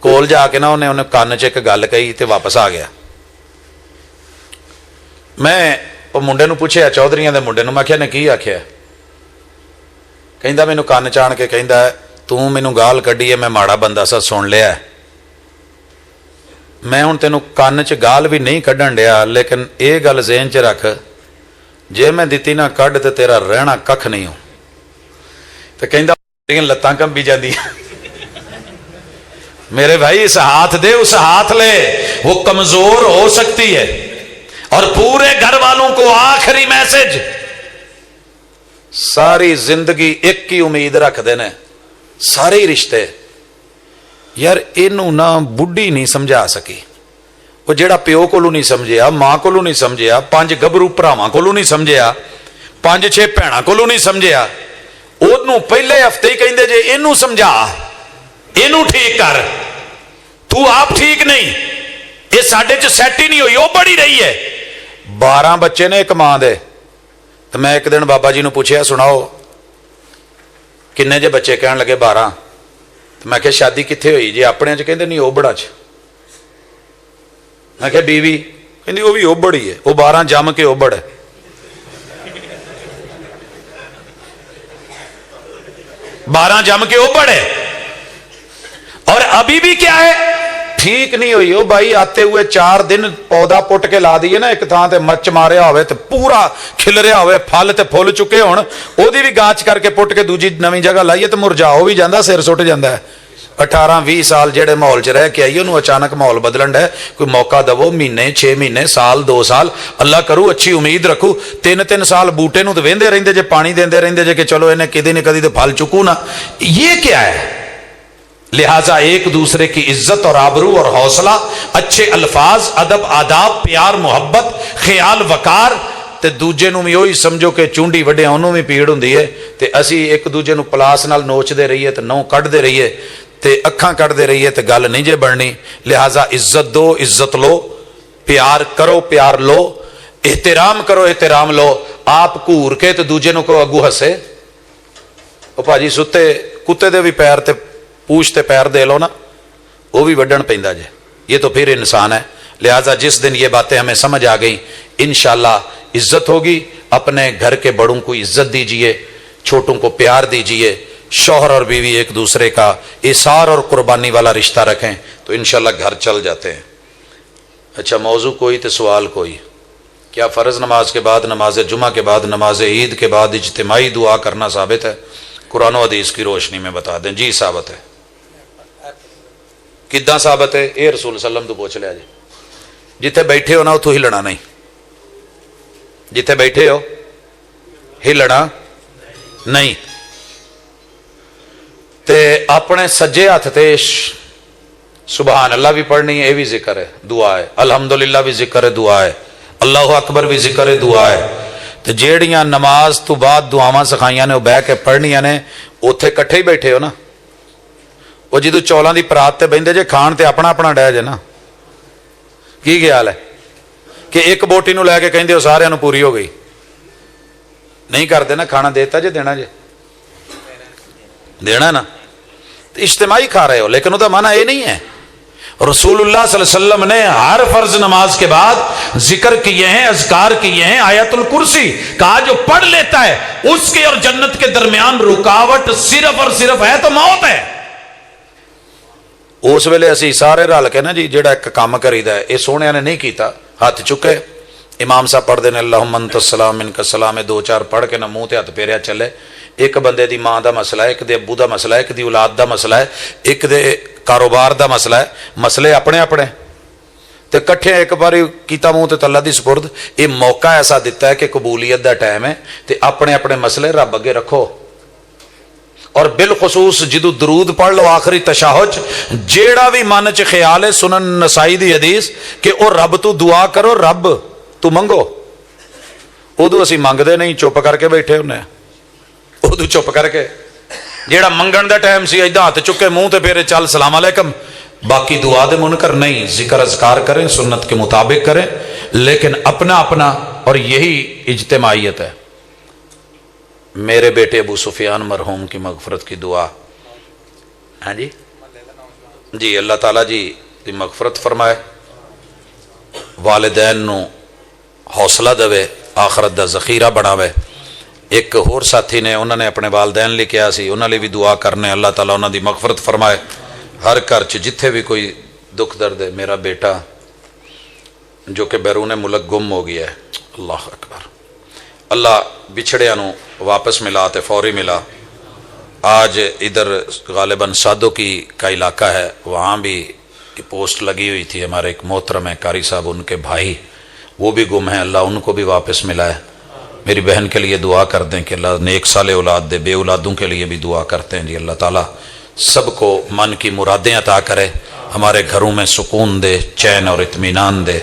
कोल जाके ना उन्हें कान च एक गल कही, ते वापस आ गया। मैं वो मुंडे नूं पुछया, चौधरियां दे मुंडे नूं, मैं आख्या ने की आख्या? कहंदा मैनूं कान च आण के कहंदा, तू मैनूं गाल कढ़ी है, मैं माड़ा बंदा सा, सुन लिया। मैं हुण तैनूं कान च गाल भी नहीं कढ़न दिया, लेकिन ये गल ज़हन च रख, जे मैं दित्ती ना कढ़ ते तेरा रहना कख नहीं हो। तो कहंदा मेरियां लत्तां कंबी जांदियां। मेरे भाई इस हाथ दे, उस हाथ ले, वो कमजोर हो सकती है। और पूरे घर वालों को आखिरी मैसेज, सारी जिंदगी एक ही उम्मीद रखते हैं, सारे रिश्ते। यार इनू ना बुढ़ी नहीं समझा सकी, वो जेड़ा प्यो कोलों नहीं समझिया, मां कोलों नहीं समझिया, 5 गभरू भरावां कोलों नहीं समझिया, 5-6 भैणां कोलों नहीं समझिया, ओनू पहले हफ्ते ही कहंदे जे इनू समझा, इनू ठीक कर, तू आप ठीक नहीं, ये साडे च सैट ही नहीं हुई, वो बड़ी रही है। 12 बच्चे ने एक मां दे। तो मैं एक दिन बाबा जी नूं पूछया, सुनाओ किन्ने जे बच्चे? कहण लगे 12। तो मैं क्या शादी कित्थे हुई जी? अपने च कहंदे नहीं, ओबड़ा च। मैं क्या बीवी? कहंदी वो भी ओबड़ ही है, वो 12 जम के ओबड़ है। बारह जम के ओबड़ है। और अभी भी क्या है? ٹھیک نہیں ہوئی وہ بھائی آتے ہوئے 4 دن پودا پٹ کے لا دیے نا ایک تھان تے مرچ ماریا ہوئے تے پورا کھل رہا ہوئے پھل تے پھول چکے ہون او دی بھی گاچ کر کے پٹ کے دوجی نویں جگہ لائیے تے مرجا ہو بھی جاندا سر سٹ جاندا ہے 18-20 سال جڑے ماحول چ رہ کے آئیے انہوں اچانک ماحول بدلن ہے کوئی موقع دو مہینے 6 مہینے سال 2 سال اللہ کرو اچھی امید رکھو 3 سال بوٹے نو تے ویندے رہندے جے پانی دیندے رہندے جے کہ چلو انہیں کدی نہ کدی تے پھل چکو نا یہ کیا ہے لہٰذا ایک دوسرے کی عزت اور آبرو اور حوصلہ اچھے الفاظ ادب آداب پیار محبت خیال وقار تے دوجے نو بھی وہی سمجھو کہ چونڈی وڈیا انہوں بھی پیڑ ہوندی ہے تے اسی ایک دوجے نو پلاس نال نوچ دے رہیے تے نو کٹ دے رہیے تے اکھاں کٹ دے رہیے تے گل نہیں جے بڑھنی لہٰذا عزت دو عزت لو پیار کرو پیار لو احترام کرو احترام لو آپ گھور کے تے دوجے نو کو اگو ہسے او بھاجی ستے کتے دے بھی پیر تے پوچھتے پیر دے لو نا وہ بھی وڈن پیندا جے یہ تو پھر انسان ہے لہٰذا جس دن یہ باتیں ہمیں سمجھ آ گئیں انشاءاللہ عزت ہوگی اپنے گھر کے بڑوں کو عزت دیجئے چھوٹوں کو پیار دیجئے شوہر اور بیوی ایک دوسرے کا ایثار اور قربانی والا رشتہ رکھیں تو انشاءاللہ گھر چل جاتے ہیں اچھا موضوع کوئی تو سوال کوئی کیا فرض نماز کے بعد نماز جمعہ کے بعد نماز عید کے بعد اجتماعی دعا کرنا ثابت ہے قرآن و حدیث کی روشنی میں بتا دیں جی ثابت ہے کداں ثابت ہے اے رسول صلی اللہ علیہ وسلم تو پوچھ لیا جی جتھے بیٹھے ہو نا اتوں ہلنا نہیں جتھے بیٹھے ہو ہلنا نہیں تے اپنے سجے ہاتھ تے سبحان اللہ بھی پڑھنی ہے یہ بھی ذکر ہے دعا ہے الحمدللہ بھی ذکر ہے دعا ہے اللہ اکبر بھی ذکر ہے دعا ہے تے جیڑیاں نماز تو بعد دعاواں سکھائیاں نے وہ بہ کے پڑھنیاں نے اوتھے کٹھے ہی بیٹھے ہو نا وہ جدو چولاں دی پرات تے بہندے جے کھان تے اپنا اپنا ڈہ جے نا کی خیال ہے کہ ایک بوٹی نو لے کے کہندے ہو سارے نو پوری ہو گئی نہیں کرتے نا کھانا دیتا جے دینا جے دینا نا اجتماعی کھا رہے ہو لیکن وہ تو مانا یہ نہیں ہے رسول اللہ صلی اللہ علیہ وسلم نے ہر فرض نماز کے بعد ذکر کیے ہیں اذکار کیے ہیں آیت الکرسی کہا جو پڑھ لیتا ہے اس کے اور جنت کے درمیان رکاوٹ صرف اور صرف ہے تو موت ہے اس ویلے اسی سارے رل کے نا جی جڑا ایک کام کریدا ہے یہ سونے نے نہیں کیتا ہاتھ چکے امام صاحب پڑھ دینے اللہم انت السلام منک السلام 2-4 پڑھ کے نہ منہ تے ہاتھ پھیریا چلے ایک بندے دی ماں دا مسئلہ ہے ایک دے ابو دا مسئلہ ہے ایک دی اولاد دا مسئلہ ہے ایک دے کاروبار دا مسئلہ ہے مسئلے اپنے اپنے تے کٹھے ایک باری کیتا منہ تے اللہ دی سپرد یہ موقع ایسا دیتا ہے کہ قبولیت دا ٹائم ہے تے اپنے اپنے مسئلے رب اگے رکھو اور بالخصوص جدو درود پڑھ لو آخری تشہد جیڑا بھی من چ خیال ہے سنن نسائی دی حدیث کہ او رب تو دعا کرو رب تو منگو ادو اسی منگتے نہیں چپ کر کے بیٹھے ہونے ادو چپ کر کے جیڑا منگن دا ٹائم سی ایدہ ہاتھ چکے منہ تے پھیرے چل سلام علیکم باقی دعا دے منکر نہیں ذکر اذکار کریں سنت کے مطابق کریں لیکن اپنا اپنا اور یہی اجتماعیت ہے میرے بیٹے ابو سفیان مرحوم کی مغفرت کی دعا ہاں جی اللہ تعالیٰ جی دی مغفرت فرمائے والدین نو حوصلہ دے آخرت دا ذخیرہ بناوے ایک اور ساتھی نے انہوں نے اپنے والدین لے کے سی انہوں نے بھی دعا کرنے اللہ تعالیٰ انہوں دی مغفرت فرمائے ہر گھر جتھے بھی کوئی دکھ درد ہے میرا بیٹا جو کہ بیرون ملک گم ہو گیا ہے اللہ اکبر اللہ بچھڑیاں نو واپس ملا تے فوری ملا آج ادھر غالباً سادو کا علاقہ ہے وہاں بھی پوسٹ لگی ہوئی تھی ہمارے ایک محترم ہے قاری صاحب ان کے بھائی وہ بھی گم ہیں اللہ ان کو بھی واپس ملا ہے میری بہن کے لیے دعا کر دیں کہ اللہ نیک صالح اولاد دے بے اولادوں کے لیے بھی دعا کرتے ہیں جی اللہ تعالیٰ سب کو من کی مرادیں عطا کرے ہمارے گھروں میں سکون دے چین اور اطمینان دے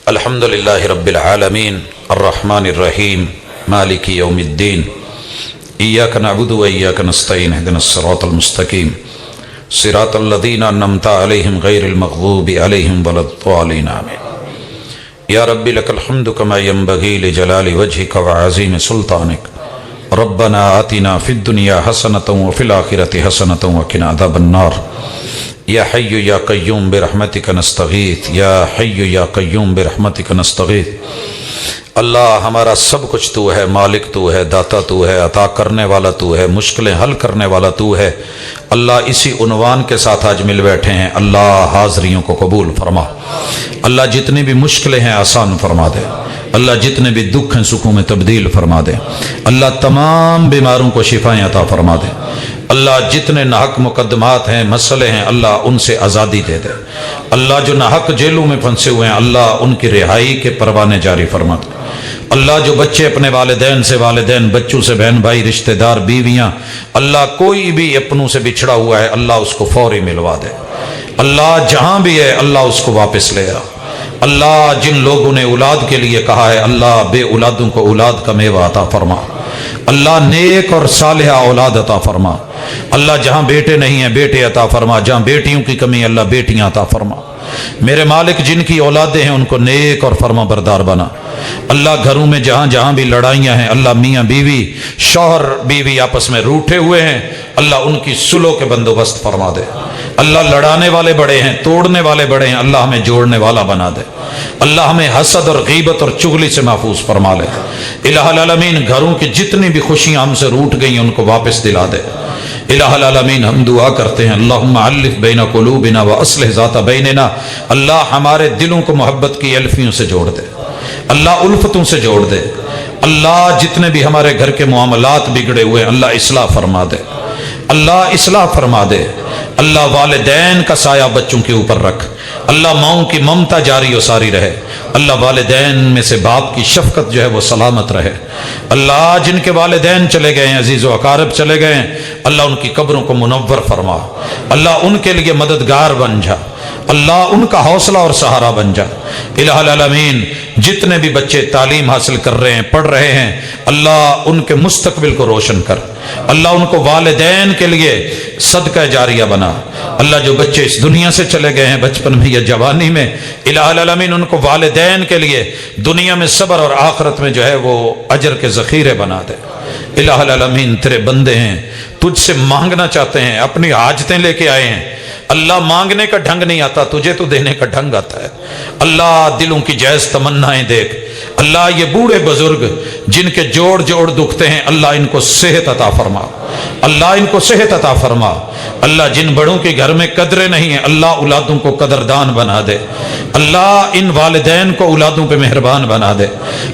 الحمدللہ رب العالمین الرحمن الرحیم مالک یوم الدین ایاک نعبد و ایاک نستعین اہدنا الصراط المستقیم صراط الذین انعمت علیہم غیر المغضوب علیہم ولا الضالین آمین یا رب لک الحمد کما ینبغی لجلال وجہک وعظیم سلطانک ربنا آتنا فی الدنیا حسنۃ وفی الآخرۃ حسنۃ وقنا عذاب النار یا حی یا قیوم برحمتک نستغیث یا حی یا قیوم برحمتک نستغیث اللہ ہمارا سب کچھ تو ہے، مالک تو ہے، داتا تو ہے، عطا کرنے والا تو ہے، مشکلیں حل کرنے والا تو ہے۔ اللہ اسی عنوان کے ساتھ آج مل بیٹھے ہیں، اللہ حاضریوں کو قبول فرما، اللہ جتنی بھی مشکلیں ہیں آسان فرما دے، اللہ جتنے بھی دکھ ہیں سکون میں تبدیل فرما دے، اللہ تمام بیماروں کو شفائیں عطا فرما دے، اللہ جتنے ناحق مقدمات ہیں مسئلے ہیں اللہ ان سے آزادی دے دے، اللہ جو ناحق جیلوں میں پھنسے ہوئے ہیں اللہ ان کی رہائی کے پروانے جاری فرما دے، اللہ جو بچے اپنے والدین سے، والدین بچوں سے، بہن بھائی رشتہ دار بیویاں، اللہ کوئی بھی اپنوں سے بچھڑا ہوا ہے اللہ اس کو فوری ملوا دے، اللہ جہاں بھی ہے اللہ اس کو واپس لے آ، اللہ جن لوگوں نے اولاد کے لیے کہا ہے اللہ بے اولادوں کو اولاد کا میوہ عطا فرما، اللہ نیک اور صالحہ اولاد عطا فرما، اللہ جہاں بیٹے نہیں ہیں بیٹے عطا فرما، جہاں بیٹیوں کی کمی اللہ بیٹیاں عطا فرما، میرے مالک جن کی اولادیں ہیں ان کو نیک اور فرما بردار بنا، اللہ گھروں میں جہاں جہاں بھی لڑائیاں ہیں اللہ میاں بیوی شوہر بیوی آپس میں روٹھے ہوئے ہیں اللہ ان کی صلح کے بندوبست فرما دے، اللہ لڑانے والے بڑے ہیں توڑنے والے بڑے ہیں اللہ ہمیں جوڑنے والا بنا دے، اللہ ہمیں حسد اور غیبت اور چغلی سے محفوظ فرما لے، الہ العالمین گھروں کی جتنی بھی خوشیاں ہم سے روٹ گئی ان کو واپس دلا دے، الہ العالمین ہم دعا کرتے ہیں اللہم علف بین قلوبنا واصلح ذات بیننا، اللہ ہمارے دلوں کو محبت کی الفیوں سے جوڑ دے، اللہ الفتوں سے جوڑ دے، اللہ جتنے بھی ہمارے گھر کے معاملات بگڑے ہوئے اللہ اصلاح فرما دے، اللہ اصلاح فرما دے، اللہ والدین کا سایہ بچوں کے اوپر رکھ، اللہ ماؤں کی ممتا جاری و ساری رہے، اللہ والدین میں سے باپ کی شفقت جو ہے وہ سلامت رہے، اللہ جن کے والدین چلے گئے ہیں عزیز و اقارب چلے گئے ہیں اللہ ان کی قبروں کو منور فرما، اللہ ان کے لیے مددگار بن جا، اللہ ان کا حوصلہ اور سہارا بن جا، الہ العالمین جتنے بھی بچے تعلیم حاصل کر رہے ہیں پڑھ رہے ہیں اللہ ان کے مستقبل کو روشن کر، اللہ ان کو والدین کے لیے صدقہ جاریہ بنا، اللہ جو بچے اس دنیا سے چلے گئے ہیں بچپن میں یا جوانی میں الہ العالمین ان کو والدین کے لیے دنیا میں صبر اور آخرت میں جو ہے وہ اجر کے ذخیرے بنا دے، الہ العالمین تیرے بندے ہیں تجھ سے مانگنا چاہتے ہیں اپنی حاجتیں لے کے آئے ہیں، اللہ مانگنے کا ڈھنگ نہیں آتا تجھے تو دینے کا ڈھنگ آتا ہے، اللہ دلوں کی جائز تمنائیں دیکھ، اللہ یہ بوڑھے بزرگ جن کے جوڑ جوڑ دکھتے ہیں اللہ ان کو صحت عطا فرما، اللہ ان کو صحت عطا فرما، اللہ جن بڑوں کے گھر میں قدریں نہیں ہیں اللہ اولادوں کو قدردان بنا دے، اللہ ان والدین کو اولادوں پہ مہربان بنا دے،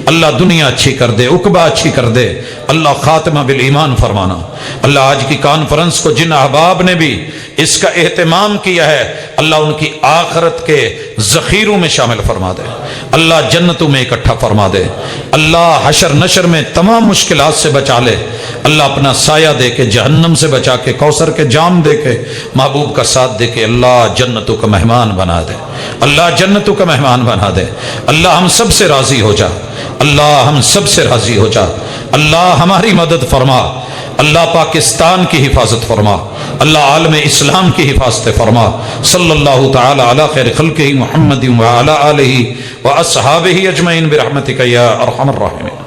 اللہ دنیا اچھی کر دے عقبہ اچھی کر دے، اللہ خاتمہ بالایمان فرمانا، اللہ آج کی کانفرنس کو جن احباب نے بھی اس کا اہتمام کیا ہے اللہ ان کی آخرت کے ذخیروں میں شامل فرما دے، اللہ جنتوں میں اکٹھا فرما دے، اللہ حشر نشر میں تمام مشکلات سے بچا لے، اللہ اپنا سایہ دے کے جہنم سے بچا کے کوثر کے جام دے کے محبوب کا ساتھ دے کے اللہ جنتوں کا مہمان بنا دے، اللہ جنتوں کا مہمان بنا دے، اللہ ہم سب سے راضی ہو جا، اللہ ہم سب سے راضی ہو جا، اللہ ہماری مدد فرما، اللہ پاکستان کی حفاظت فرما، اللہ عالم اسلام کی حفاظت فرما، صلی اللہ تعالی علی خیر خلقہ محمد وعلی آلہ واصحابہ اجمعین برحمتک یا ارحم الراحمین۔